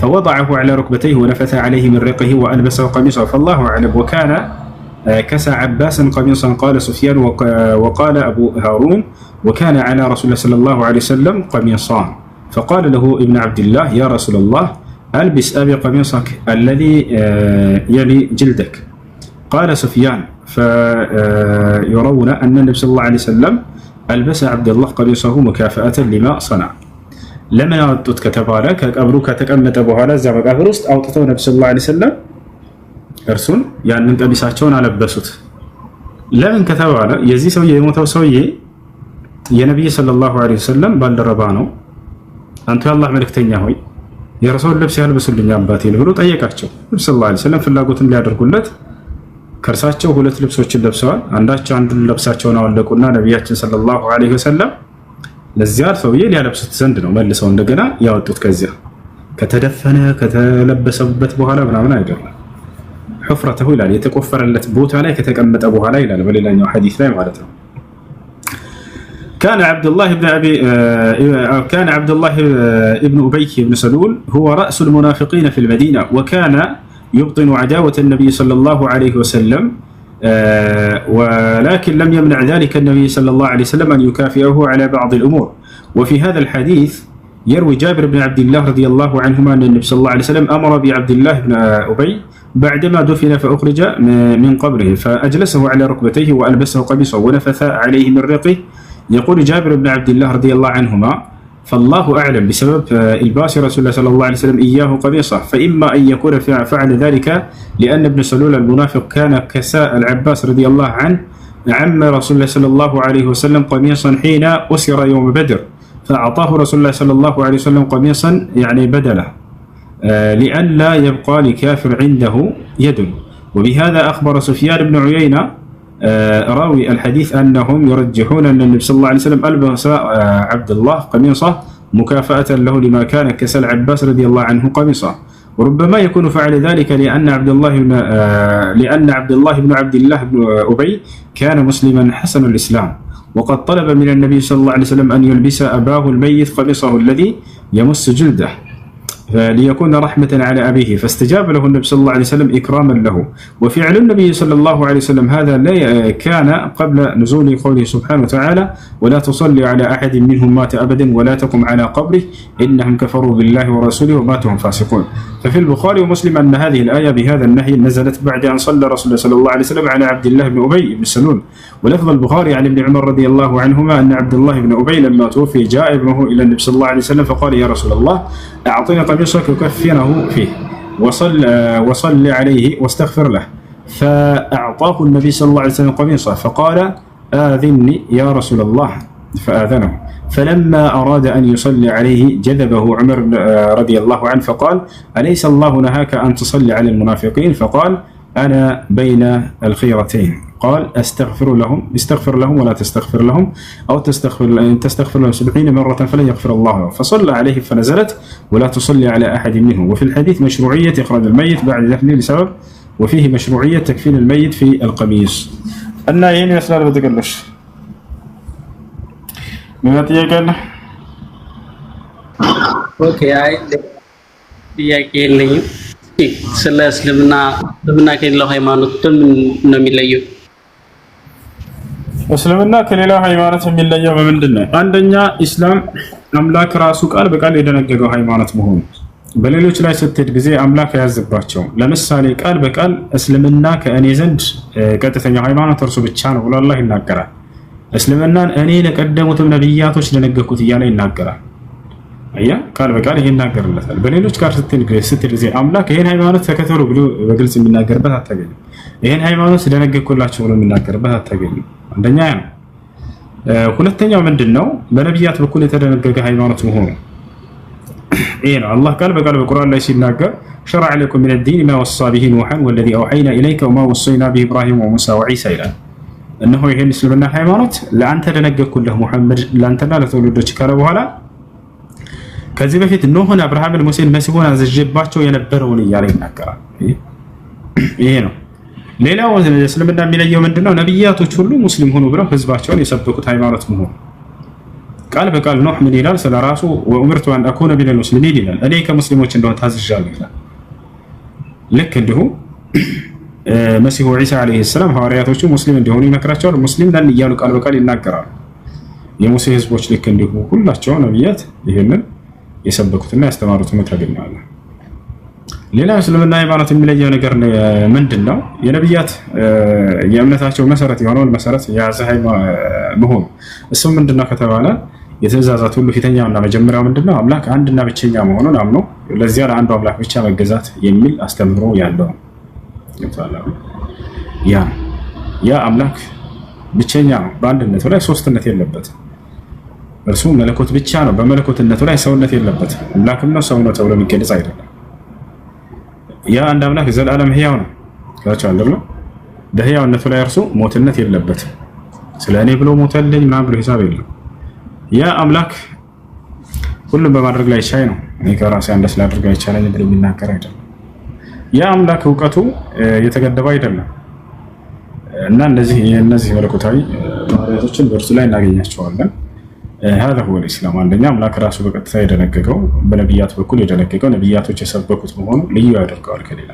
فوضعه على ركبتيه ونفث عليه من رقه وألبسه قميصه فالله أعلم وكان كسى عباسا قميصا قال سفيان وقال أبو هارون وكان على رسول الله صلى الله عليه وسلم قميصان فقال له ابن عبد الله يا رسول الله ألبس أبي قميصك الذي يلي جلدك قال سفيان فيرون أن النبي صلى الله عليه وسلم ألبس عبد الله قميصه مكافأة لما صنع لما يعطت كتبالك أبروك تكمت بوهالا زي مقابر وسط أو تطور النبي صلى الله عليه وسلم እርሱን ያንን ቀሚሳቸውን አለበሱት። ለምን ከተባለ የዚህ ሰው የሞተው ሰውዬ የነብዩ ሰለላሁ ዐለይሂ ወሰለም ባልደረባ ነው። አንተ የአላህ መልእክተኛ ሆይ የረሱል ልብስ ያልብሱልኝ አባቴ ብሎ ጠየቃቸው። ነብዩ ሰለላሁ ዐለይሂ ወሰለም ፍላጎትን ሊያደርጉለት ከርሳቸው ሁለት ልብሶችን ለብሰዋል። አንዱን ልብሳቸውን አወለቁና ነብያችን ሰለላሁ ዐለይሂ ወሰለም ለዚያ ሰውዬ ሊያለብሱት ዘንድ ነው መልሰው እንደገና ያወጡት። ከዚያ ከተደፈነ ከተለበሰበት በኋላ ምናምን አይደለም حفرته ይላል የተቆፈረለት ቦታ ላይ ከተቀመጠ በኋላ ይላል በሌላኛው ሐዲስ ላይ ማለት ነው። كان عبد الله ابن أبي بن سلول هو رأس المنافقين في المدينة وكان يبطن عداوة النبي صلى الله عليه وسلم ولكن لم يمنع ذلك النبي صلى الله عليه وسلم أن يكافئه على بعض الأمور. وفي هذا الحديث يروي جابر بن عبد الله رضي الله عنهما أن النبي صلى الله عليه وسلم أمر بعبد الله بن أبي بعدما دفن فأخرج من قبره فأجلسه على ركبتيه وألبسه قميصه ونفث عليه من رقه. يقول جابر بن عبد الله رضي الله عنهما فالله أعلم بسبب إلباس رسول الله صلى الله عليه وسلم إياه قميصه فإما أن يكون فعل ذلك لأن ابن سلول المنافق كان كساء العباس رضي الله عنه عم رسول الله صلى الله عليه وسلم قميصا حين أسر يوم بدر فأعطاه رسول الله صلى الله عليه وسلم قميصا يعني بدله لئلا يبقى لكافر عنده يد. وبهذا أخبر سفيان بن عيينة راوي الحديث أنهم يرجحون أن النبي صلى الله عليه وسلم ألبس عبد الله قميصه مكافأة له لما كان كسى العباس رضي الله عنه قميصه. وربما يكون فعل ذلك لأن عبد الله بن أبي كان مسلما حسن الإسلام وقد طلب من النبي صلى الله عليه وسلم أن يلبس أباه الميت قميصه الذي يمس جلده. ليكون رحمة على أبيه، فاستجاب له النبي صلى الله عليه وسلم إكراما له. وفعل النبي صلى الله عليه وسلم هذا كان قبل نزول قوله سبحانه وتعالى ولا تصلي على أحد منهم مات أبدا ولا تقم على قبره إنهم كفروا بالله ورسوله وماتوا هم فاسقون. ففي البخاري ومسلم أن هذه الآية بهذا النهي نزلت بعد أن صلى رسول الله صلى الله عليه وسلم على عبد الله بن أبي بن سلول. ولفظ البخاري عن ابن عمر رضي الله عنهما أن عبد الله بن أبي لما توفي جاء ابنه إلى النبي صلى الله عليه وسلم فقال يا رسول الله أعطني قميصك يكفنه فيه وصل عليه واستغفر له. فأعطاه النبي صلى الله عليه وسلم قميصه فقال آذني يا رسول الله فآذنه. فلما أراد أن يصلي عليه جذبه عمر رضي الله عنه فقال أليس الله نهاك أن تصلي على المنافقين؟ فقال أنا بين الخيرتين. قال استغفر لهم ولا تستغفر لهم أو تستغفر لهم 70 مرة فلن يغفر الله لهم. فصلى عليه فنزلت ولا تصلي على أحد منهم. وفي الحديث مشروعية إخراج الميت بعد دفنه لسبب وفيه مشروعية تكفين الميت في القميص. أنا يني أسلال بتقلش من أتيقنا أوكي ጥያቄ የለኝም። ስለ እስልምና ከሌላው ሃይማኖት ምን ነው የሚለየው? እስልምና ከሌላው ሃይማኖት የሚለየው በምንድን ነው? አንደኛ ኢስላም አምላክ ራሱ ቃል በቃል የደነገገው ሃይማኖት መሆኑ። በሌሎች ላይ ስትሄድ ጊዜ አምላክ ያዝባቸው። ለምሳሌ ቃል በቃል እስልምና ከእኔ ዘንድ ቀጥተኛው ሃይማኖት እርሱ ብቻ ነው ብሎ አላህ ይናገራል። እስልምናን እኔ ለቀደሙትም ነብያቶች ደነገኩት እያለ ይናገራል። አያ ቃል በቃል ይሄን ይናገርለታል። በሌሎች ጋር ስትል ጊዜ አምላክ ይሄን ሃይማኖት ተከተሉ ብሎ በግልጽ የሚናገርበት አታገኝም። ይሄን ሃይማኖት ደነገኩላችሁ ብሎ የሚናገርበት አታገኝም። አንደኛ ነው። ሁለተኛው ምንድነው? በነብያት በኩል የተደነገገ ሃይማኖት መሆኑ ይሄ ነው። አላህ ቃል በቃል በቁርአን ላይ ሲናገር شرع لكم من الدين ما وصى به نوحا والذي أوحينا إليك وما وصينا به إبراهيم وموسى وعيسى ይላል። እነሆ ይሄን እስልምና ሃይማኖት ለአንተ ደነገኩልህ ሙሐመድ ለአንተና ለተወለዶች ካለ በኋላ ከዚህ በፊት ኖህን አብርሃምን ሙሴን መሲሁን አዘጀባቸው የነበረውን እያለ ይናገራል። ይሄ ነው። ሌላው እስልምና የሚለየው ምንድነው? ነብያቶች ሁሉ ሙስሊም ሆኑ ብለው ህዝባቸውን የሰበኩት ሃይማኖት መሆኑ። ቃል በቃል ኖህ ምን ይላል? ስለራሱ ወኡምርቱ አን አኩነ ሚነል ሙስሊሚን ይላል። እኔ ከሙስሊሞች እንደሆነ ታዝዣለሁ ይላል። ልክ እንዲሁ መሲሁ ዒሳ አለይሂ ሰላም ሐዋርያቶቹ ሙስሊም እንዲሆኑ ይመክራቸዋል። ሙስሊም ነን እያሉ ቃል በቃል ይናገራሉ። የሙሴ ህዝቦች ልክ እንዲሁ ሁላቸው ነብያት ይሄንን የሰበኩትና ያስተማሩት ነው ታገኛለህ። ሌላ እስልምና ሃይማኖት የሚለየው ነገር ምንድነው? የነብያት የእምነታቸው መሰረት የሆነውን መሰረት የያዘ መሆኑ። እሱ ምንድነው ከተባለ የትእዛዛት ሁሉ ፊተኛውና መጀመሪያው ምንድነው? አምላክ አንድና ብቸኛ መሆኑን አምኖ ለዚያ ለአንዱ አምላክ ብቻ መገዛት የሚል አስተምህሮ ያለው ነው። ያ አምላክ ብቸኛ ነው። በአንድነቱ ላይ ሶስትነት የለበትም። እርሱ መለኮት ብቻ ነው። በመለኮትነቱ ላይ ሰውነት የለበትም። አምላክም ነው ሰው ነው ተብሎ የሚገለጽ አይደለም። ያ አንድ አምላክ ዘላለም ህያው ነው። ካቻ አይደለም። በህያውነቱ ላይ እርሱ ሞትነት የለበትም። ስለኔ ብሎ ሞተልኝ ምናምን ብሎ ሂሳብ የለም። ያ አምላክ ሁሉም በማድረግ ላይ ቻይ ነው። እኔ ከራሴ አንደስ ላድርግ አይቻለኝ ብሎ የሚናገር አይደለም። ያ አምላክ ዕውቀቱ የተገደበ አይደለም እና እነዚህ መለኮታዊ ባህሪያቶችን በእርሱ ላይ እናገኛቸዋለን። هذا هو الإسلام። አንደኛ አምላክ ራሱ በቀጥታ የደነገገው በነብያት በኩል የደነገገው ነብያቶች የሰበኩት መሆኑ ልዩ ያደርገዋል ከሌላ።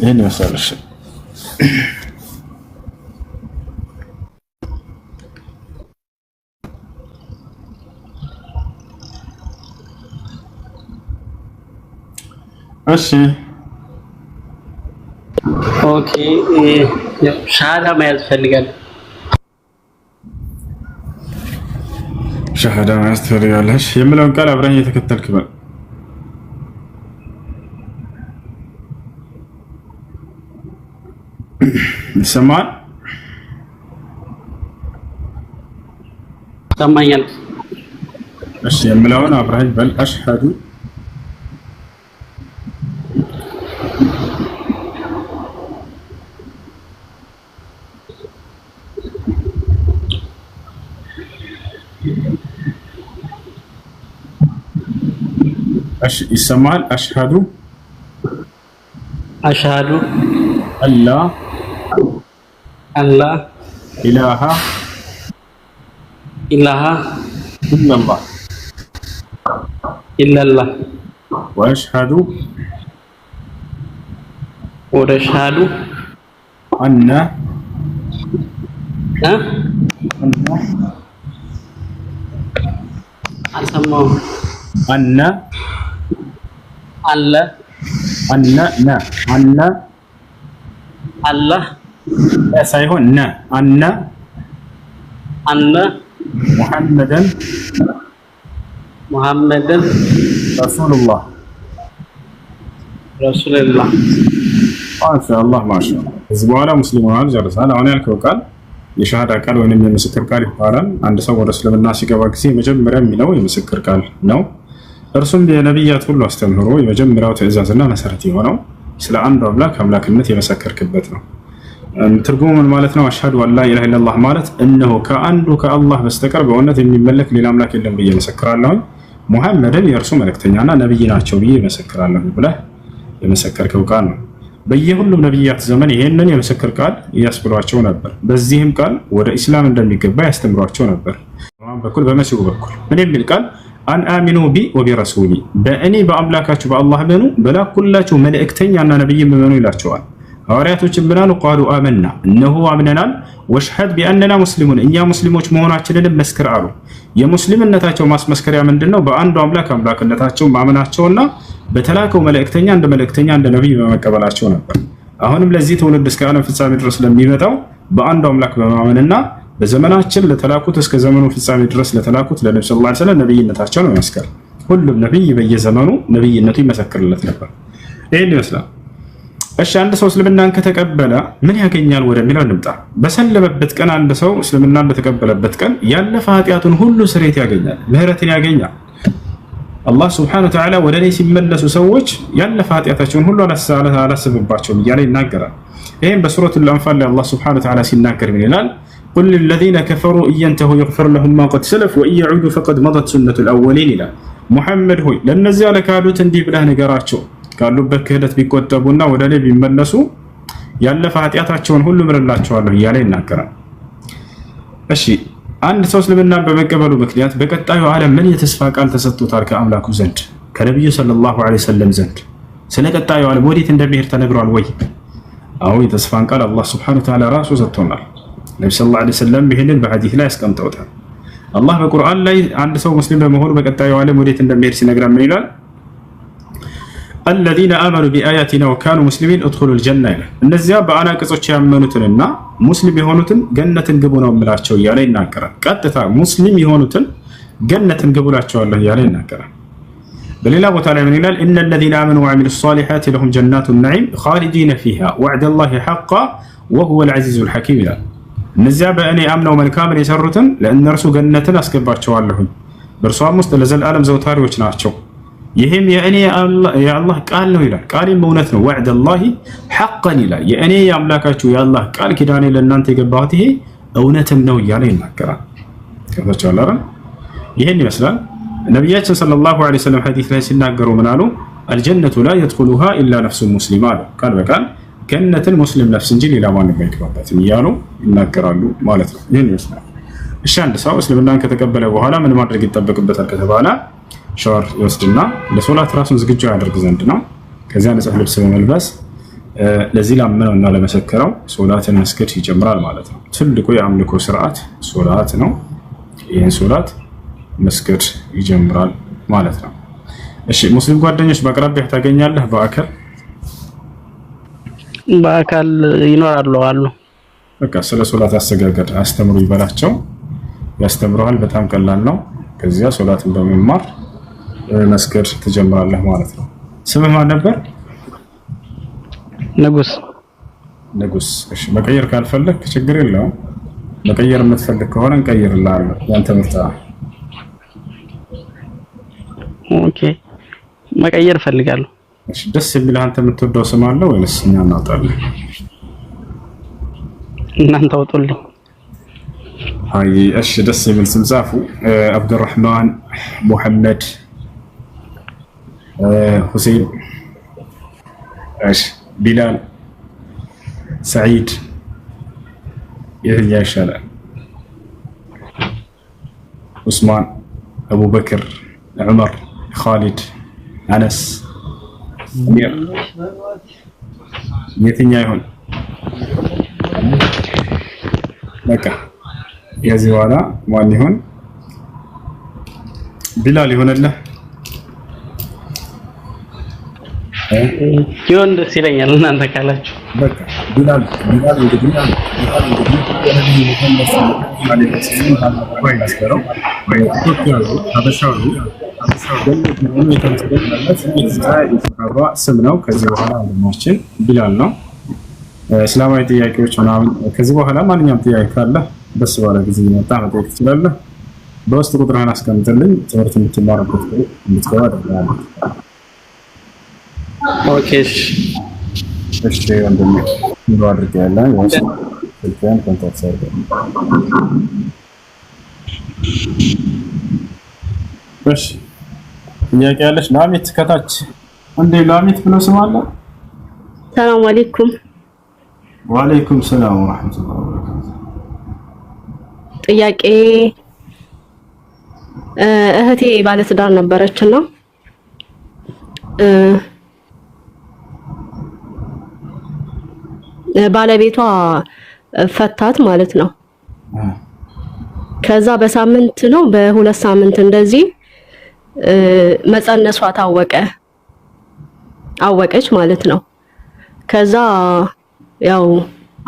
ይሄን ይመስላል። እሺ ኦኬ ሻሃዳ መያዝ ፈልጋለሁ። ሻሃዳ መያዝ ትፈልጋለሽ የምለውን ቃል አብረን እየተከተልክ በል። ይሰማል? ይሰማኛል። እሺ የምለውን አብረን በል። አሽሀዱ ይሰማል? አሽሀዱ አላ ኢላሃ ኢላላህ ወአሽሀዱ አነ አልሰማሁም። አነ አለ አነ ነ አነ አላህ ሳይሆን ነ አነ አነ ሙሐመደን ረሱሉላህ ማሻአላህ ማሻአላህ። እዚህ በኋላ ሙስሊም ሆኗል፣ ጨርሳል። አሁን ያልከው ቃል የሸሃዳ ቃል ወይንም የምስክር ቃል ይባላል። አንድ ሰው ወደ እስልምና ሲገባ ጊዜ መጀመሪያ የሚለው የምስክር ቃል ነው። እርሱም የነቢያት ሁሉ አስተምህሮ የመጀመሪያው ትዕዛዝና መሰረት የሆነው ስለ አንዱ አምላክ አምላክነት የመሰከርክበት ነው። ትርጉሙ ምን ማለት ነው? አሽሀዱ አን ላ ኢላሀ ኢለላህ ማለት እነሆ ከአንዱ ከአላህ በስተቀር በእውነት የሚመለክ ሌላ አምላክ የለም ብዬ መሰክራለሁ፣ ሙሐመድን የእርሱ መልእክተኛና ነብይ ናቸው ብዬ መሰክራለሁ ብለህ የመሰከርከው ቃል ነው። በየሁሉም ነብያት ዘመን ይሄንን የምስክር ቃል ያስብሏቸው ነበር። በዚህም ቃል ወደ ኢስላም እንደሚገባ ያስተምሯቸው ነበር። በኩል በመሲሁ በኩል ምን የሚል ቃል? አን አሚኑ ቢ ወቢረሱሊ በእኔ በአምላካችሁ በአላህ እመኑ በላኩላችሁ መልእክተኛና ነብይ እመኑ ይላቸዋል። ሐዋርያቶችን ምን አሉ? ቃሉ አመና እነሆ አምነናል፣ ወሽሀድ ቢአንና ሙስሊሙን እኛ ሙስሊሞች መሆናችንን መስክር አሉ። የሙስሊምነታቸው ማስመስከሪያ ምንድነው? በአንዱ አምላክ አምላክነታቸው ማመናቸውና በተላከው መልእክተኛ እንደ መልእክተኛ እንደ ነብይ በመቀበላቸው ነበር። አሁንም ለዚህ ትውልድ እስከ ዓለም ፍጻሜ ድረስ ለሚመጣው በአንዱ አምላክ በማመንና በዘመናችን ለተላኩት እስከ ዘመኑ ፍጻሜ ድረስ ለተላኩት ለነብዩ ሰለላሁ ዐለይሂ ወሰለም ነብይነታቸው ነው መስከር። ሁሉም ነብይ በየዘመኑ ነብይነቱ ይመሰክርለት ነበር። ይሄን ይመስላል። እሺ አንድ ሰው እስልምናን ከተቀበለ ምን ያገኛል ወደሚለው እንምጣ። በሰለመበት ቀን አንድ ሰው እስልምናን በተቀበለበት ቀን ያለፈ ኃጢአቱን ሁሉ ስርየት ያገኛል፣ ምህረትን ያገኛል። አላህ ሱብሓነሁ ወተዓላ ወደ እኔ ሲመለሱ ሰዎች ያለፈ ኃጢአታቸውን ሁሉ አላስብባቸውም እያለ ይናገራል። ይህም በሱረቱል አንፋል ላይ አላህ ሱብሓነሁ ወተዓላ ሲናገር ምን ይላል? ቁል ሊለዚነ ከፈሩ ኢየንተሁ ይግፈር ለሁም ማ ቀድ ሰለፍ ወኢን የዑዱ ፈቀድ መደት ሱነቱል አወሊን ይላል። ሙሐመድ ሆይ ለእነዚያ ለካዱት እንዲህ ብለህ ንገራቸው ካሉበት ክህደት ቢቆጠቡና ወደ እኔ ቢመለሱ ያለፈ ኃጢአታቸውን ሁሉ ምርላቸዋለሁ እያለ ይናገራል። እሺ አንድ ሰው እስልምናን በመቀበሉ ምክንያት በቀጣዩ ዓለም ምን የተስፋ ቃል ተሰጥቶታል ከአምላኩ ዘንድ ከነቢዩ ሰለላሁ ዐለይሂ ወሰለም ዘንድ? ስለ ቀጣዩ ዓለም ወዴት እንደሚሄድ ተነግሯል ወይ? አዎ የተስፋን ቃል አላህ ሱብሓነሁ ወተዓላ ራሱ ሰጥቶናል። ነብዩ ሰለላሁ ዐለይሂ ወሰለም ይሄንን በሐዲስ ላይ አስቀምጠውታል። አላህ በቁርአን ላይ አንድ ሰው ሙስሊም በመሆኑ በቀጣዩ ዓለም ወዴት እንደሚሄድ ሲነግረን ምን ይላል? الذين آمنوا بآياتنا وكانوا مسلمين ادخلوا الجنة ይላል። እነዚያ በአናቅጾች ያመኑትንና ሙስሊም የሆኑትን ገነትን ግቡ ነው የምላቸው እያለ ይናገራል። ቀጥታ ሙስሊም የሆኑትን ገነትን ግቡላቸዋለሁ እያለ ይናገራል። በሌላ ቦታ ላይ ምን ይላል? إن الذين آمنوا وعملوا الصالحات لهم جنات النعيم خالدين فيها وعد الله حقا وهو العزيز الحكيم ይላል። እነዚያ በእኔ አምነው መልካምን የሰሩትን ለእነርሱ ገነትን አስገባቸዋለሁ በእርሷም ውስጥ ለዘላለም ዘውታሪዎች ናቸው። ይህም የእኔ የአላህ ቃል ነው ይላል። ቃሌም እውነት ነው። ወዕደ አላሂ ሐቀን ይላል። የእኔ የአምላካችሁ የአላህ ቃል ኪዳኔ ለእናንተ የገባሁት ይሄ እውነትም ነው እያለ ይናገራል። ከታቻለ አይደል? ይሄን ይመስላል። ነቢያችን ሰለላሁ ዐለይሂ ወሰለም ሐዲስ ላይ ሲናገሩ ምን አሉ? አልጀነቱ ላ የድኹሉሃ ኢላ ነፍሱን ሙስሊማ አሉ። ቃል በቃል ገነትን ሙስሊም ነፍስ እንጂ ሌላ ማንም አይገባበትም እያሉ ይናገራሉ ማለት ነው። ይሄን ይመስላል። እሺ አንድ ሰው እስልምናን ከተቀበለ በኋላ ምን ማድረግ ይጠበቅበታል ከተባለ ሻወር ይወስድና ለሶላት ራሱን ዝግጁ ያደርግ ዘንድ ነው። ከዚያ ንጹህ ልብስ በመልበስ ለዚህ ላመነው እና ለመሰከረው ሶላትን መስገድ ይጀምራል ማለት ነው። ትልቁ የአምልኮ ስርዓት ሶላት ነው። ይህን ሶላት መስገድ ይጀምራል ማለት ነው። እሺ ሙስሊም ጓደኞች በአቅራቢያ ታገኛለህ? በአካል ይኖራሉ አሉ። በቃ ስለ ሶላት አሰጋገድ አስተምሩ ይበላቸው፣ ያስተምረዋል። በጣም ቀላል ነው። ከዚያ ሶላትን በመማር መስገድ ትጀምራለህ ማለት ነው። ስምህ ማን ነበር? ንጉስ። እሺ መቀየር ካልፈለክ ችግር የለውም። መቀየር የምትፈልግ ከሆነ እንቀይርልሃለን። ያንተ ምርጫ። ኦኬ መቀየር ፈልጋለሁ። እሺ ደስ የሚልህ አንተ የምትወደው ስም አለ ወይስ እኛ እናውጣለን? እናንተ አውጡልኝ። አይ እሺ ደስ የሚል ስም ጻፉ። አብዱራህማን፣ ሙሐመድ፣ ሁሴን፣ እሺ ቢላል፣ ሰዒድ የትኛው ይሻላል? ዑስማን፣ አቡበክር፣ ዑመር፣ ኻሊድ አነስ የትኛው ይሆን? በቃ የዚህ በኋላ ማን ይሆን? ቢላል ይሆንልህ? ይሁን ደስ ይለኛል እናንተ ካላችሁ። በቃ ቢላል እንግዲህ ስም ነው። ከዚህ በኋላ ወንድማችን ቢላል ነው። እስላማዊ ጥያቄዎች ምናምን ከዚህ በኋላ ማንኛውም ጥያቄ ካለ በስ ባለ ጊዜ መጣ መጠየቅ ትችላለህ። በውስጥ ቁጥርህን አስቀምጥልኝ። ትምህርት የምትማርበት እንድትገባ አደርጋለሁ። ኦኬ እሺ ወንድሜ እንደው አድርጌያለሁ። ወንስ ስልኬን ኮንታክት አድርገን እሺ ጥያቄ ያለሽ ላሚት ከታች እንዴ ላሚት ብሎ ስም አለ። ሰላም አለይኩም። ወአለይኩም ሰላም ወራህመቱላሂ ወበረካቱ። ጥያቄ እህቴ ባለትዳር ነበረችና ባለቤቷ ፈታት ማለት ነው። ከዛ በሳምንት ነው በሁለት ሳምንት እንደዚህ መጸነሷ አወቀች ማለት ነው። ከዛ ያው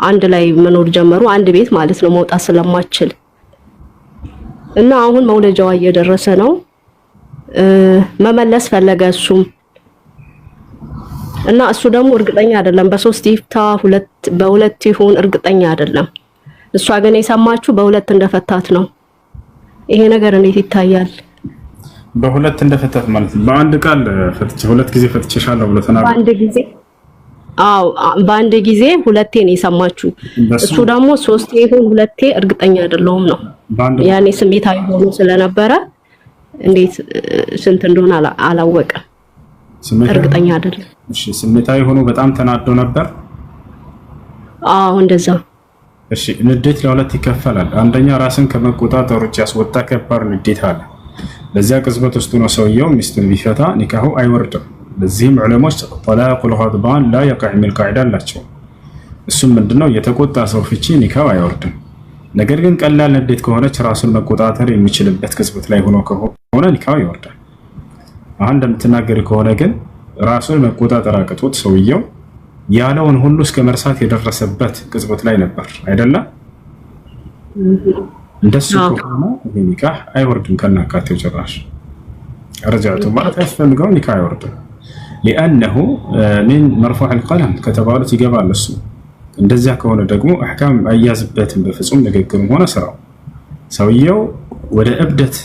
አንድ ላይ መኖር ጀመሩ፣ አንድ ቤት ማለት ነው፣ መውጣት ስለማትችል እና አሁን መውለጃዋ እየደረሰ ነው። መመለስ ፈለገ እሱም እና እሱ ደግሞ እርግጠኛ አይደለም፣ በሶስት ይፍታ በሁለት ይሁን እርግጠኛ አይደለም። እሷ ግን የሰማችሁ በሁለት እንደፈታት ነው። ይሄ ነገር እንዴት ይታያል? በሁለት እንደፈታት ማለት በአንድ ቃል ፈትቼ ሁለት ጊዜ ፈትቼሻለሁ ብሎ ተናግሮ በአንድ ጊዜ? አዎ በአንድ ጊዜ ሁለቴ ነው የሰማችሁ። እሱ ደግሞ ሶስቴ ይሁን ሁለቴ እርግጠኛ አይደለሁም ነው። ያኔ ስሜታዊ ሆኖ ስለነበረ እንዴት ስንት እንደሆነ አላወቀም። እርግጠኛ አይደለም። እሺ ስሜታዊ ሆኖ በጣም ተናዶ ነበር። አዎ እንደዛ። እሺ ንዴት ለሁለት ይከፈላል። አንደኛ ራስን ከመቆጣጠር ውጭ ያስወጣ ከባድ ንዴት አለ። ለዚያ ቅጽበት ውስጥ ነው ሰውየው ሚስቱን ቢፈታ ኒካሁ አይወርድም። ለዚህም ዑለሞች ጠላቁል ገድባን ላ የቅዕ የሚል ቃዒዳ አላቸው። እሱም ምንድነው? የተቆጣ ሰው ፍቺ ኒካሁ አይወርድም። ነገር ግን ቀላል ንዴት ከሆነች ራሱን መቆጣጠር የሚችልበት ቅጽበት ላይ ሆኖ ከሆነ ኒካሁ ይወርዳል። አሁን እንደምትናገር ከሆነ ግን ራሱን መቆጣጠር አቅቶት ሰውየው ያለውን ሁሉ እስከ መርሳት የደረሰበት ቅጽበት ላይ ነበር አይደለም? እንደሱ ከሆነ ኒካህ አይወርድም ከናካቴው ጭራሽ። ረጃዕቱ ማለት ያስፈልገው ኒካህ አይወርድም። لأنه من مرفوع القلم ከተባሉት ይገባል እሱ። እንደዚያ ከሆነ ደግሞ አህካም አያዝበትም በፍጹም ንግግርም ሆነ ስራው። ሰውየው ወደ እብደት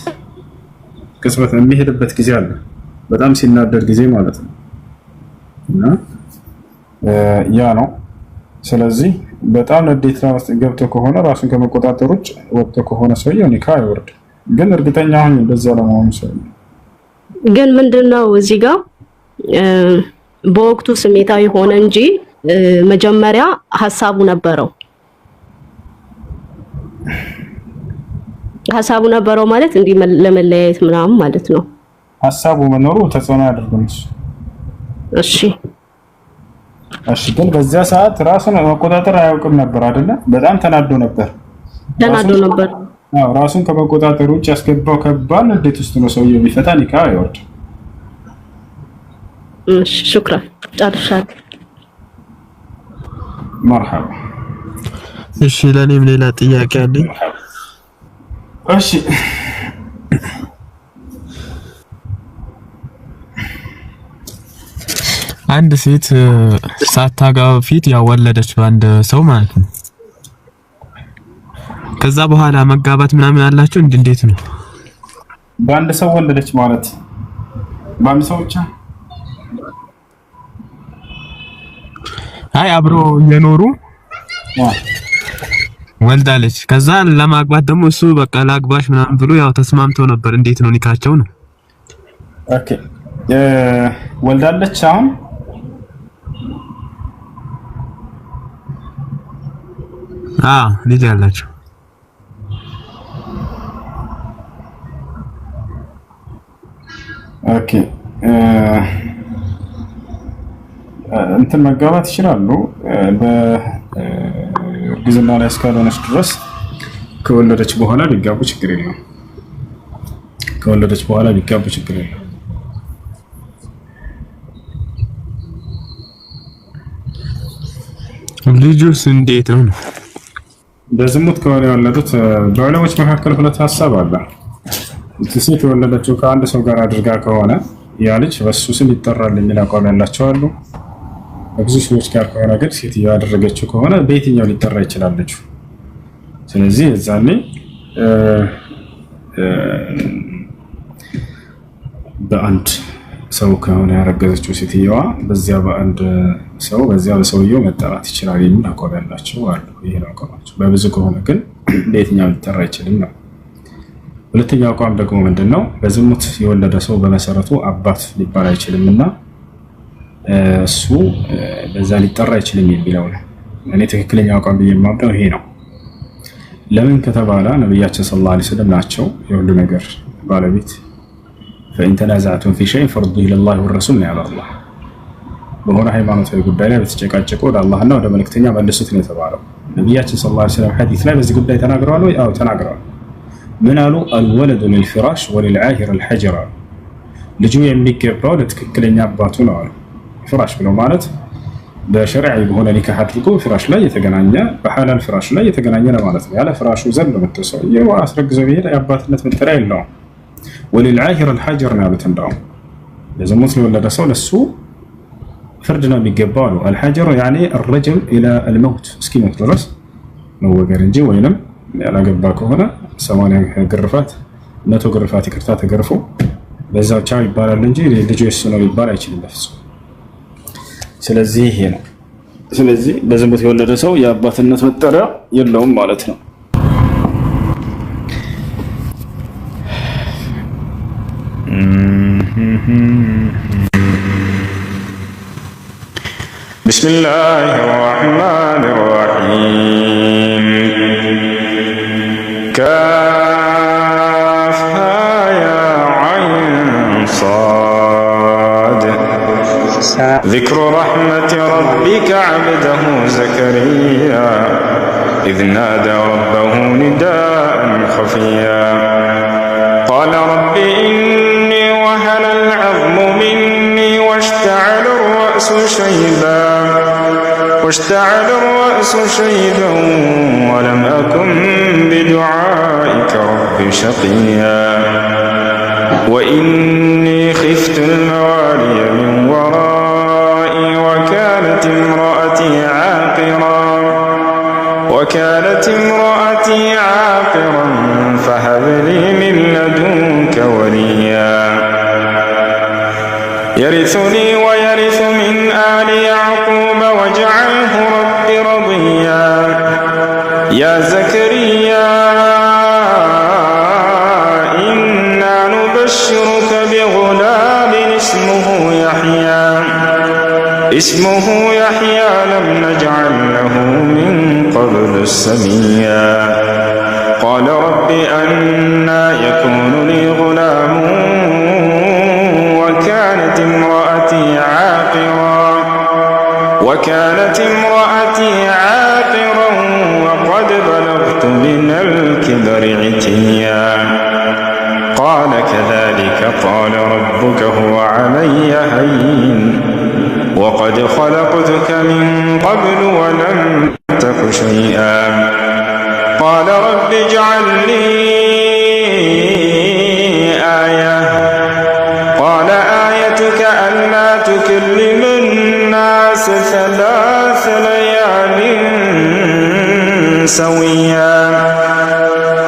ቅጽበት የሚሄድበት ጊዜ አለ፣ በጣም ሲናደድ ጊዜ ማለት ነው። እና ያ ነው። ስለዚህ በጣም ንዴት ውስጥ ገብቶ ከሆነ ራሱን ከመቆጣጠር ውጭ ወጥቶ ከሆነ ሰውየው ኒካህ አይወርድም። ግን እርግጠኛ ሆኜ እንደዛ ለመሆኑ ሰውየው ግን ምንድነው እዚህ ጋር በወቅቱ ስሜታዊ ሆነ እንጂ መጀመሪያ ሐሳቡ ነበረው። ሐሳቡ ነበረው ማለት እንዲህ ለመለያየት ምናምን ማለት ነው። ሐሳቡ መኖሩ ተጽዕኖ ያደርጋል። እሺ ግን በዚያ ሰዓት ራሱን መቆጣጠር አያውቅም ነበር አይደለ? በጣም ተናዶ ነበር። አዎ ራሱን ከመቆጣጠር ውጭ ያስገባው ከባድ ንዴት ውስጥ ነው ሰውየው ቢፈታ ኒካህ አይወርድም። እሺ ሹክራን ጨርሻለሁ። መርሐባ። እሺ ለኔም ሌላ ጥያቄ አለኝ። እሺ አንድ ሴት ሳታገባ በፊት ያው ወለደች በአንድ ሰው ማለት ነው። ከዛ በኋላ መጋባት ምናምን አላችሁ እንዴት ነው? በአንድ ሰው ወለደች ማለት በአንድ ሰው ብቻ? አይ አብሮ የኖሩ ወልዳለች። ከዛ ለማግባት ደግሞ እሱ በቃ ላግባሽ ምናምን ብሎ ያው ተስማምተው ነበር። እንዴት ነው ኒካቸው ነው? ኦኬ ወልዳለች አሁን ልጅ ያላቸው። ኦኬ እንትን መጋባት ይችላሉ በእርግዝና ላይ እስካልሆነች ድረስ። ከወለደች በኋላ ሊጋቡ ችግር የለም። ከወለደች በኋላ ሊጋቡ ችግር የለም። ልጁስ እንዴት ነው? በዝሙት ከሆነ የወለዱት በዑለሞች መካከል ሁለት ሀሳብ አለ። ሴት የወለደችው ከአንድ ሰው ጋር አድርጋ ከሆነ ያ ልጅ በሱ ስም ይጠራል የሚል አቋም ያላቸው አሉ። በብዙ ሰዎች ጋር ከሆነ ግን ሴትዮ ያደረገችው ከሆነ በየትኛው ሊጠራ ይችላል ልጁ? ስለዚህ እዛኔ በአንድ ሰው ከሆነ ያረገዘችው ሴትየዋ በዚያ በአንድ ሰው በዚያ በሰውየው መጠራት ይችላል የሚል አቋም ያላቸው አሉ። ይሄ ነው አቋማቸው። በብዙ ከሆነ ግን በየትኛው ሊጠራ አይችልም ነው። ሁለተኛው አቋም ደግሞ ምንድነው? በዝሙት የወለደ ሰው በመሰረቱ አባት ሊባል አይችልምና እሱ በዛ ሊጠራ አይችልም የሚለው ነው። እኔ ትክክለኛው አቋም ብዬ የማምነው ይሄ ነው። ለምን ከተባለ ነብያችን ሰለላሁ ዐለይሂ ወሰለም ናቸው የሁሉ ነገር ባለቤት። فإن تنازعتم في شيء فردوه إلى الله والرسول ነው ያለው አላህ። በሆነ ሃይማኖታዊ ጉዳይ ላይ በተጨቃጨቁ ወደ አላህና ወደ መልእክተኛ መልሱት ነው የተባለው። ነብያችን ሰለላሁ ዐለይሂ ወሰለም ሐዲስ ላይ በዚህ ጉዳይ ተናግረዋል ወይ? አዎ ተናግረዋል። ምን አሉ? አልወለዱ ሊልፍራሽ ወሊልዓሂር አልሐጀር። ልጁ የሚገባው ለትክክለኛ አባቱ ነው አሉ። ፍራሽ ብለው ማለት በሸሪዓዊ በሆነ ኒካህ አድርጎ ፍራሽ ላይ የተገናኘ በሐላል ፍራሽ ላይ የተገናኘ ለማለት ነው። ያለ ፍራሹ ዘንድ መተሰው አስረግዘው ቢሄድ የአባትነት መጠሪያ የለውም። ወሊልዓሂር አልሐጀር ነው ያሉት። እንደውም ለዝሙት ለወለደ ሰው ለሱ ፍርድ ነው የሚገባው አሉ። አልሐጀር ያኔ الرجم الى الموت እስኪሞት ድረስ መወገር እንጂ ወይንም ያላገባ ከሆነ 80 ግርፋት 100 ግርፋት ይቅርታ ተገርፎ በዛው ቻው ይባላል እንጂ ልጁ እሱ ነው ይባል አይችልም በፍጹም። ስለዚህ ይሄ ነው። ስለዚህ በዝሙት የወለደ ሰው የአባትነት መጠሪያ የለውም ማለት ነው። بسم الله الرحمن الرحيم كافها يا عين صاد ذكر رحمة ربك عبده زكريا إذ نادى ربه نداء خفيا قال رب إني وهن العظم مني واشتعل الرأس شيبا ولم أكن بدعائك رب شقيا وإني خفت الموالي من ورائي وكانت امرأتي عاقرا فهب لي من لدنك وليا يرثني ويرث من آل يعقوب واجعله رب رضيا يا زكريا إنا نبشرك بغلام اسمه يحيى لم نجعل له من قبل سميا قال رب أنى يكون لي غلام وكانت امرأتي عاقرا وقد بلغت من الكبر عتيا قال كذلك قال ربك هو علي هين وقد خلقتك من قبل ولم تك شيئا قال رب اجعل لي آية قال آيتك ألا تكلم الناس 3 ليال سويا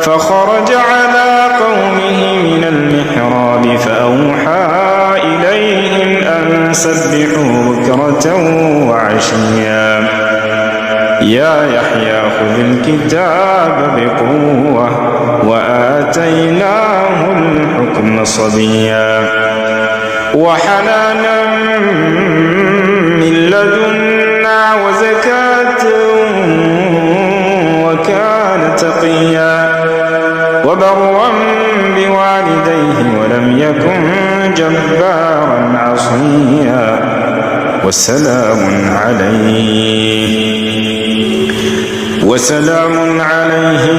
فخرج على قومه من المحراب فأوحى إليهم أن سبحوا بكرة وعشيا يا يحيى خذ الكتاب بقوة وآتيناه الحكم صبيا وحنانا من لدنا وزكاة وكان تقيا وبرا بوالديه ولم يكن جبارا عصيا وسلام عليه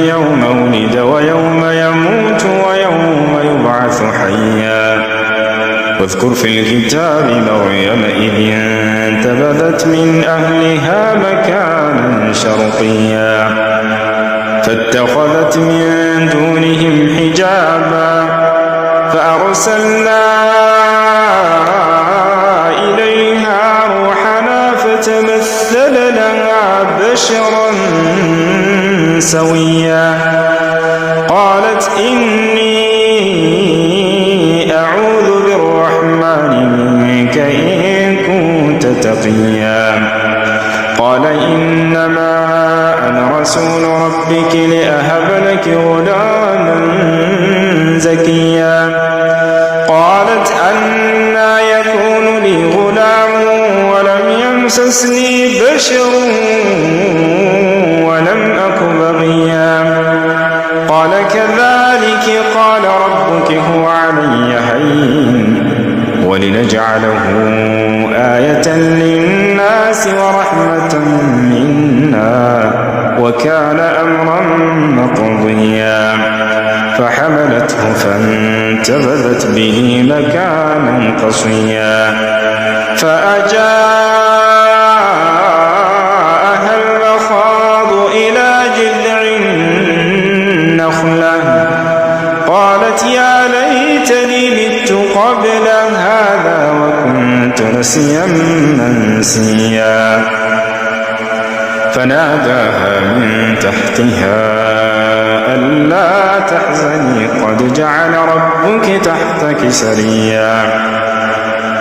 يوم ولد ويوم يموت ويوم يبعث حيا واذكر في الكتاب مريم إذ انتبذت من أهلها مكانا شرقيا فاتخذت من دونهم حجابا فأرسلنا إليها روحنا فتمثل لها بشرا سويا قالت إني أعوذ بالرحمن منك إن كنت تقيا قال إنما أنا رسول ربك لأهب لك غلاما زكيا قالت أنى يكون لي غلام ولم يمسسني بشر ولم أك بغيا قال كذلك قال ربك هو علي هين ولنجعله آية للناس ورحمة منا وكان أمرا مقضيا فحملته فانتبذت به مكانا قصيا فأجاءها المخاض إلى جذع النخلة قالت يا ليتني مت قبل هذا وكنت نسيا منسيا فناداها من تحتها ألا تحزني قد جعل ربك تحتك سريا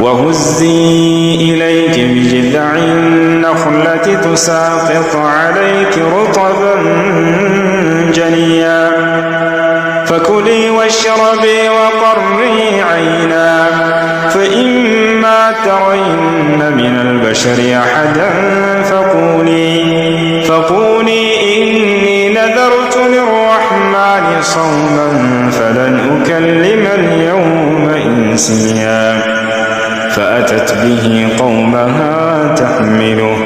وهزي إليك بجذع النخلة تساقط عليك رطبا جنيا فكلي واشربي وقري عينا فإما ترين من البشر أحدا فقولي إني نذرت للرحمن صوما فلن أكلم اليوم إنسيا فأتت به قومها تحمله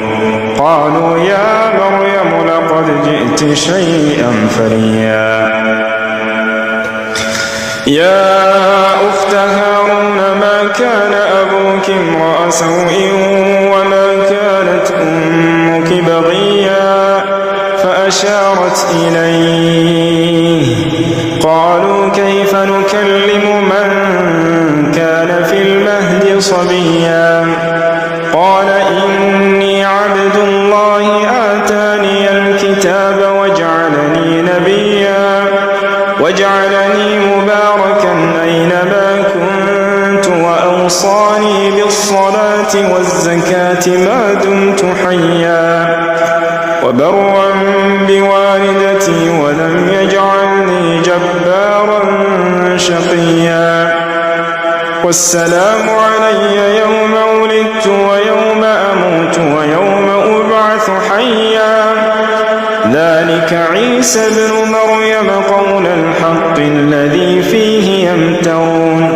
قالوا يا مريم لقد جئت شيئا فريا يا أخت هارون ما كان أبوك امرأ سوء وما كانت أمك بغيا فأشارت إليه قالوا كيف نكلم من كان في المهد صبيا قال إني عبد الله آتاني الكتاب وجعلني نبيا وجعلني مباركا أينما كنت وأوصاني بالصلاة والزكاة ما دمت حيا وبرا بوالدتي ولم يجعلني جبارا شقيا والسلام علي يوم ولدت ويوم أموت ويوم أبعث حيا ذلك عيسى ابن مريم قول الحق الذي فيه يمترون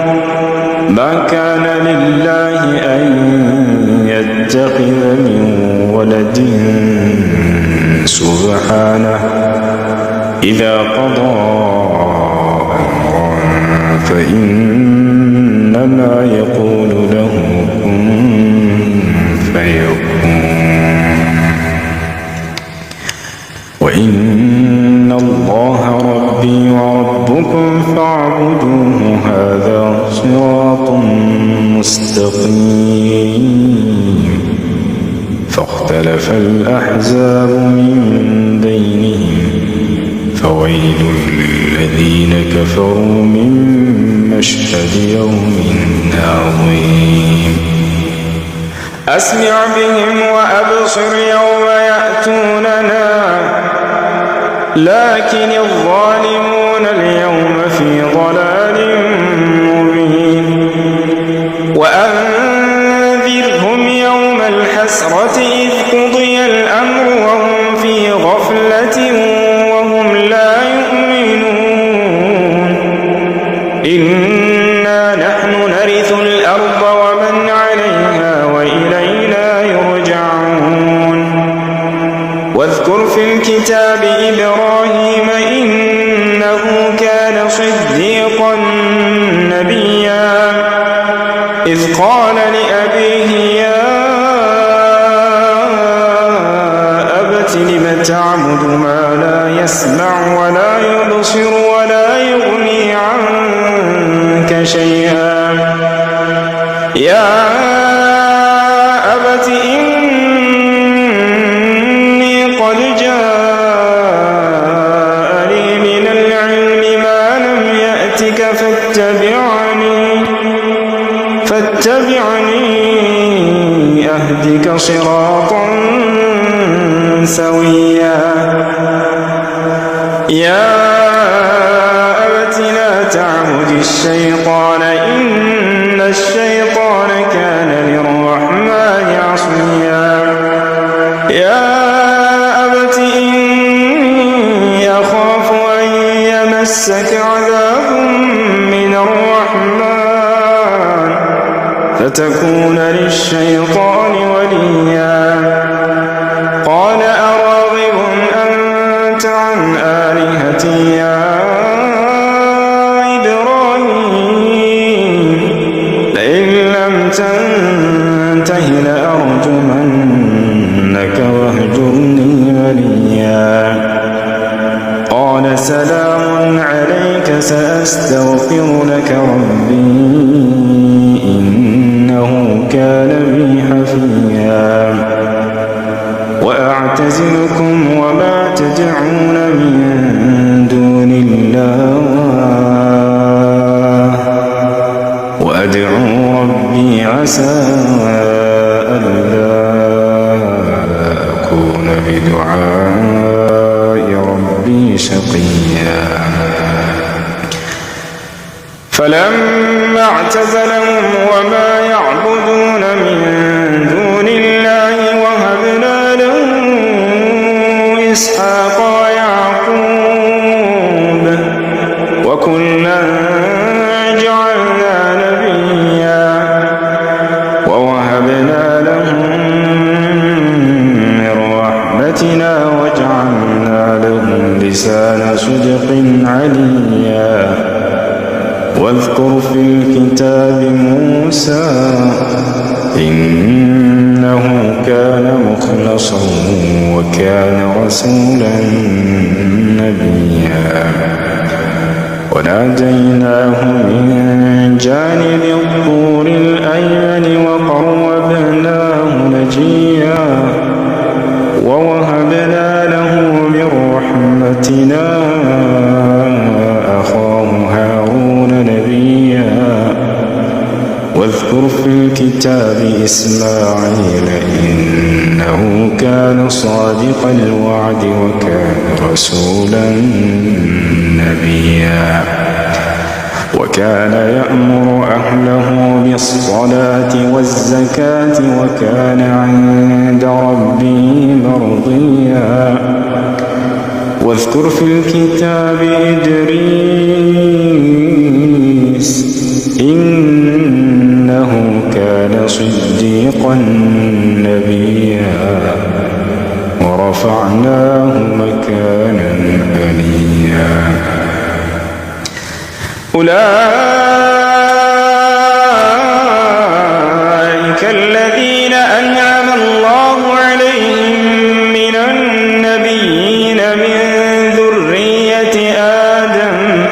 ما كان لله أن يتخذ من ولد سبحانه إذا قضى أمرا فإنما يقول له كن فيكون وإن الله ربي وربكم فاعبدوه هذا صراط مستقيم فاختلف الأحزاب من بينهم فويل للذين كفروا من مشهد يوم عظيم أسمع بهم وأبصر يوم يأتوننا لكن الظالمون اليوم في ضلال مبين وأنذرهم يوم الحسرة إذ قضي الأمر وهم في غفلة وهم لا يؤمنون إنا نحن نرث الكتاب إبراهيم إنه كان صديقا نبيا إذ قال لأبيه يا أبت لم تعبد ما لا يسمع ولا يبصر ولا يغني عنك شيئا يا أبت إني قد جاءني من العلم ما لم يأتك فاتبعني أهدك صراطا سويا يا أبت لا تعبد الشيطان إن الشيطان كان للرحمن عصيا يا أبت إني أخاف أن يمسك عذاب من الرحمن فتكون للشيطان وليا قال أراغب أنت عن آلهتي يا إبراهيم لئن لم تنته لأرجمنك واهجرني مليا قال سلام عليك سأستغفر لك ربي إنه كان بي حفيا وأعتزلكم وما تدعون من دون الله وأدعو ربي عسى ألا أكون بدعاء ربي شقيا فلما اعتزلهم وما يعبدون من دون الله وهبنا له إسحاق ويعقوب وكلا جعلنا نبيا ووهبنا لهم من رحمتنا وجعلنا لهم لسان صدق عليا واذكر في الكتاب موسى إنه كان مخلصا وكان رسولا نبيا وناديناه من جانب الطور الأيمن وقربناه نجيا ووهبنا له من رحمتنا أخاه هارون نبيا واذكر في الكتاب إسماعيل إنه كان صادق الوعد وكان رسولا نبيا وكان يأمر أهله بالصلاة والزكاة وكان عند ربه مرضيا واذكر في الكتاب إدريس إنه كان صديقا نبيا ورفعناه مكانا عليا أولئك الذين أنعم الله عليهم من النبيين من ذرية آدم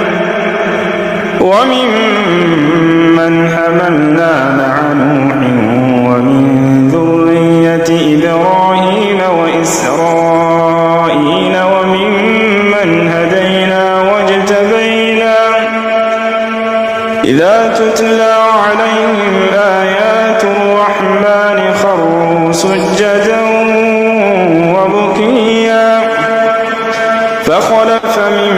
وممن حملنا مع نوح ومن ذرية إبراهيم وإسرائيل وممن هدينا واجتبينا إذا تتلى عليهم آيات الرحمن خروا سجدا وبكيا فخلف من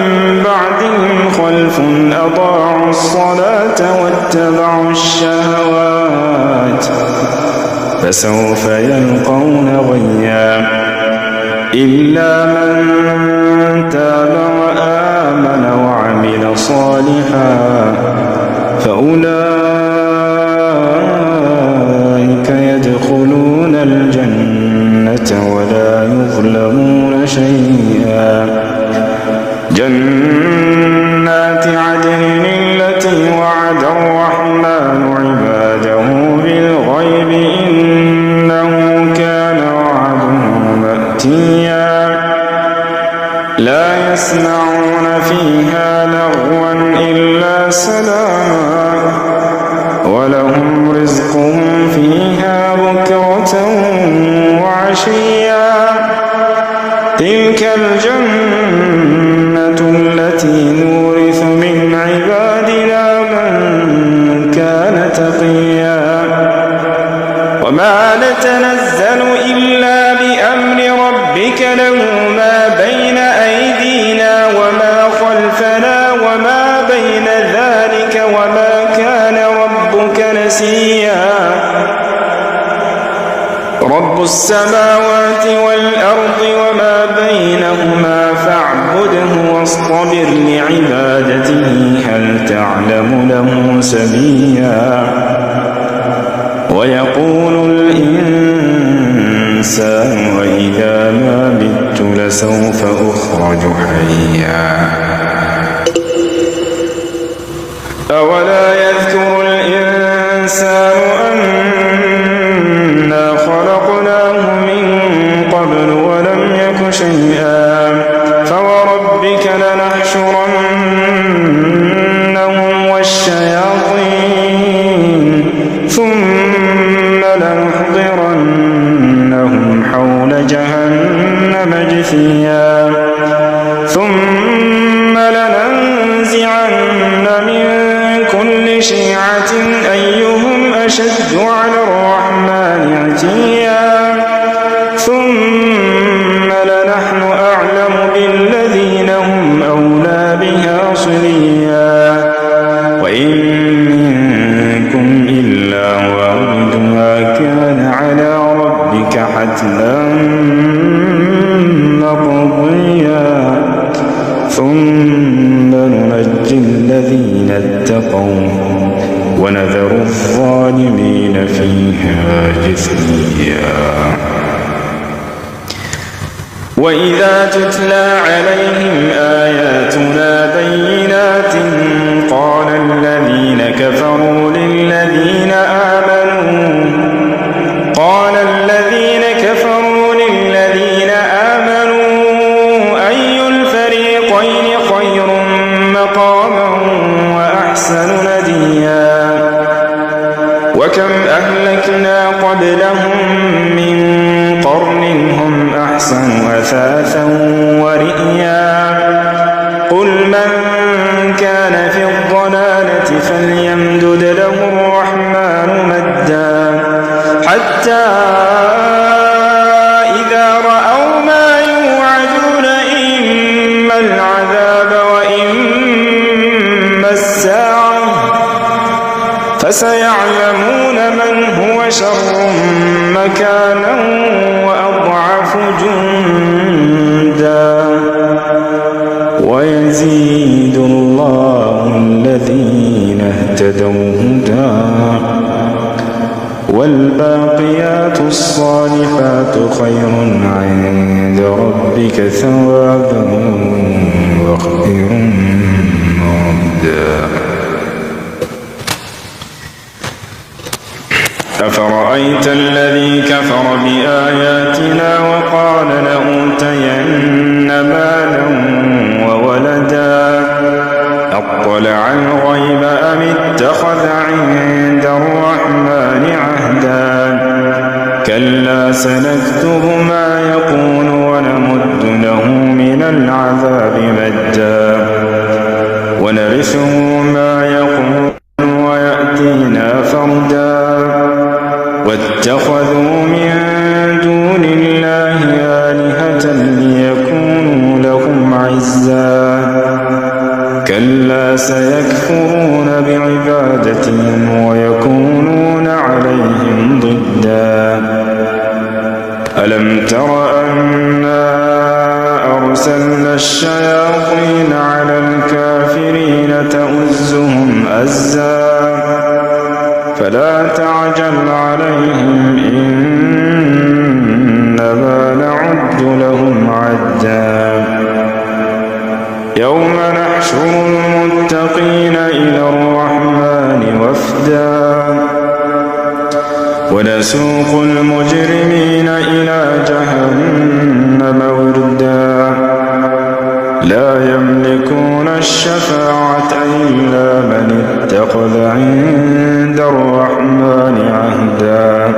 بعدهم خلف أضاعوا الصلاة واتبعوا الشهوات فسوف يلقون غيا إلا من تاب وآمن وعمل صالحا فأولئك يدخلون الجنة ولا يظلمون شيئا يسمعون فيها لغوا إلا سلاما ولهم رزقهم فيها بكرة وعشيا تلك الجنة التي نورث من عبادنا من كان تقيا وما نتنزل إلا بأمر ربك له ما بين أيدينا وما خلفنا وما بين ذلك وما كان ربك نسيا رب السماوات والأرض وما بينهما فاعبده واصطبر لعبادته هل تعلم له سميا ويقول الإنسان وإذا ما مت لسوف أخرج حيا أولا يذكر الإنسان أنا خلقناه من قبل ولم يك شيئا فوربك لنحشرنهم والشياطين ثم لنحضرنهم حول جهنم جثيا ثم لننزعن من كل شيعة أيهم أشد على الرحمن عتيا ثم لنحن أعلم بالذين هم أولى بها صليا وإن منكم إلا واردها كان على ربك حتما مقضيا ثم ننجي الذين اتقوا ونذر الظالمين فيها جثيا وإذا تتلى عليهم آياتنا بينات قال الذين كفروا للذين آمنوا أي الفريقين خير مقاما وأحسن نديا وكم أهلكنا قبلهم من قرن هم أحسن أثاثا ورئيا قل من كان في الضلالة فليمدد له الرحمن مدا حتى إذا رأوا ما يوعدون إما العذاب وإما الساعة فسيعلمون من هو شر مكانا وأضعف جندا ويزيد الله الذين اهتدوا هدى والباقيات الصالحات خير عند ربك ثوابا وخير مردا أفرأيت الذي كفر بآياتنا وقال لأوتين مالا وولدا أطلع الغيب أم اتخذ عند الرحمن عهدا كلا سنكتب ما يقول ونمد له من العذاب مدا ونرثه ما يقول ويأتينا فردا واتخذوا من دون الله آلهة ليكونوا لهم عزا كلا سيكفرون بعبادتهم ويكونون عليهم ضدا ألم تر أنا أرسلنا الشياطين على الكافرين تؤزهم أزا فلا تعجل عليهم إنما نعد لهم عدا يوم نحشر المتقين إلى الرحمن وفدا ونسوق المجرمين إلى جهنم وردا لا يملكون الشفاعة إلا من اتخذ عند الرحمن عهدا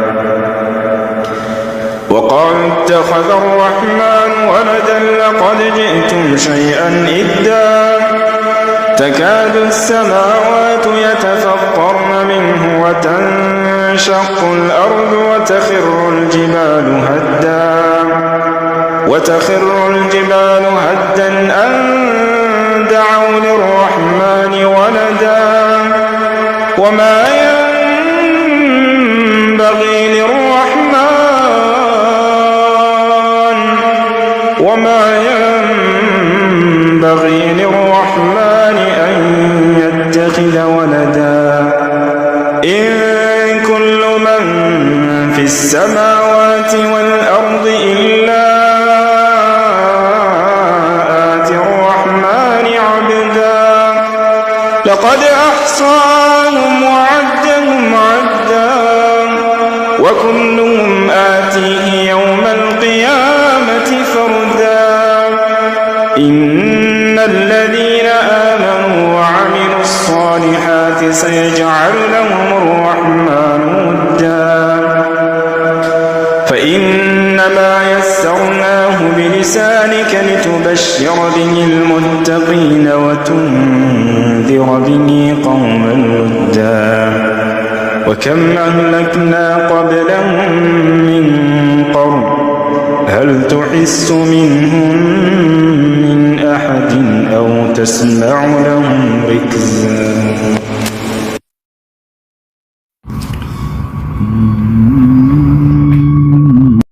وقالوا اتخذ الرحمن ولدا لقد جئتم شيئا إدا تكاد السماوات يتفطرن منه وتنشق الأرض وتخر الجبال هدا أن دعوا للرحمن ولدا وما ينبغي للرحمن أن يتخذ ولدا إن كل من في السماوات والأرض إلا آتي الرحمن عبدا لقد أحصاهم وعدهم عدا وكلهم آتيه يوم القيامة فردا إن الذين آمنوا وعملوا الصالحات سيجعل لهم الرحمن ودا فإنما يسرناه بلسانك لتبشر به المتقين وتنذر به قوما ودا وكم أهلكنا قبلهم من قرن هل تحس منهم من أحد أو تسمع لهم ركزا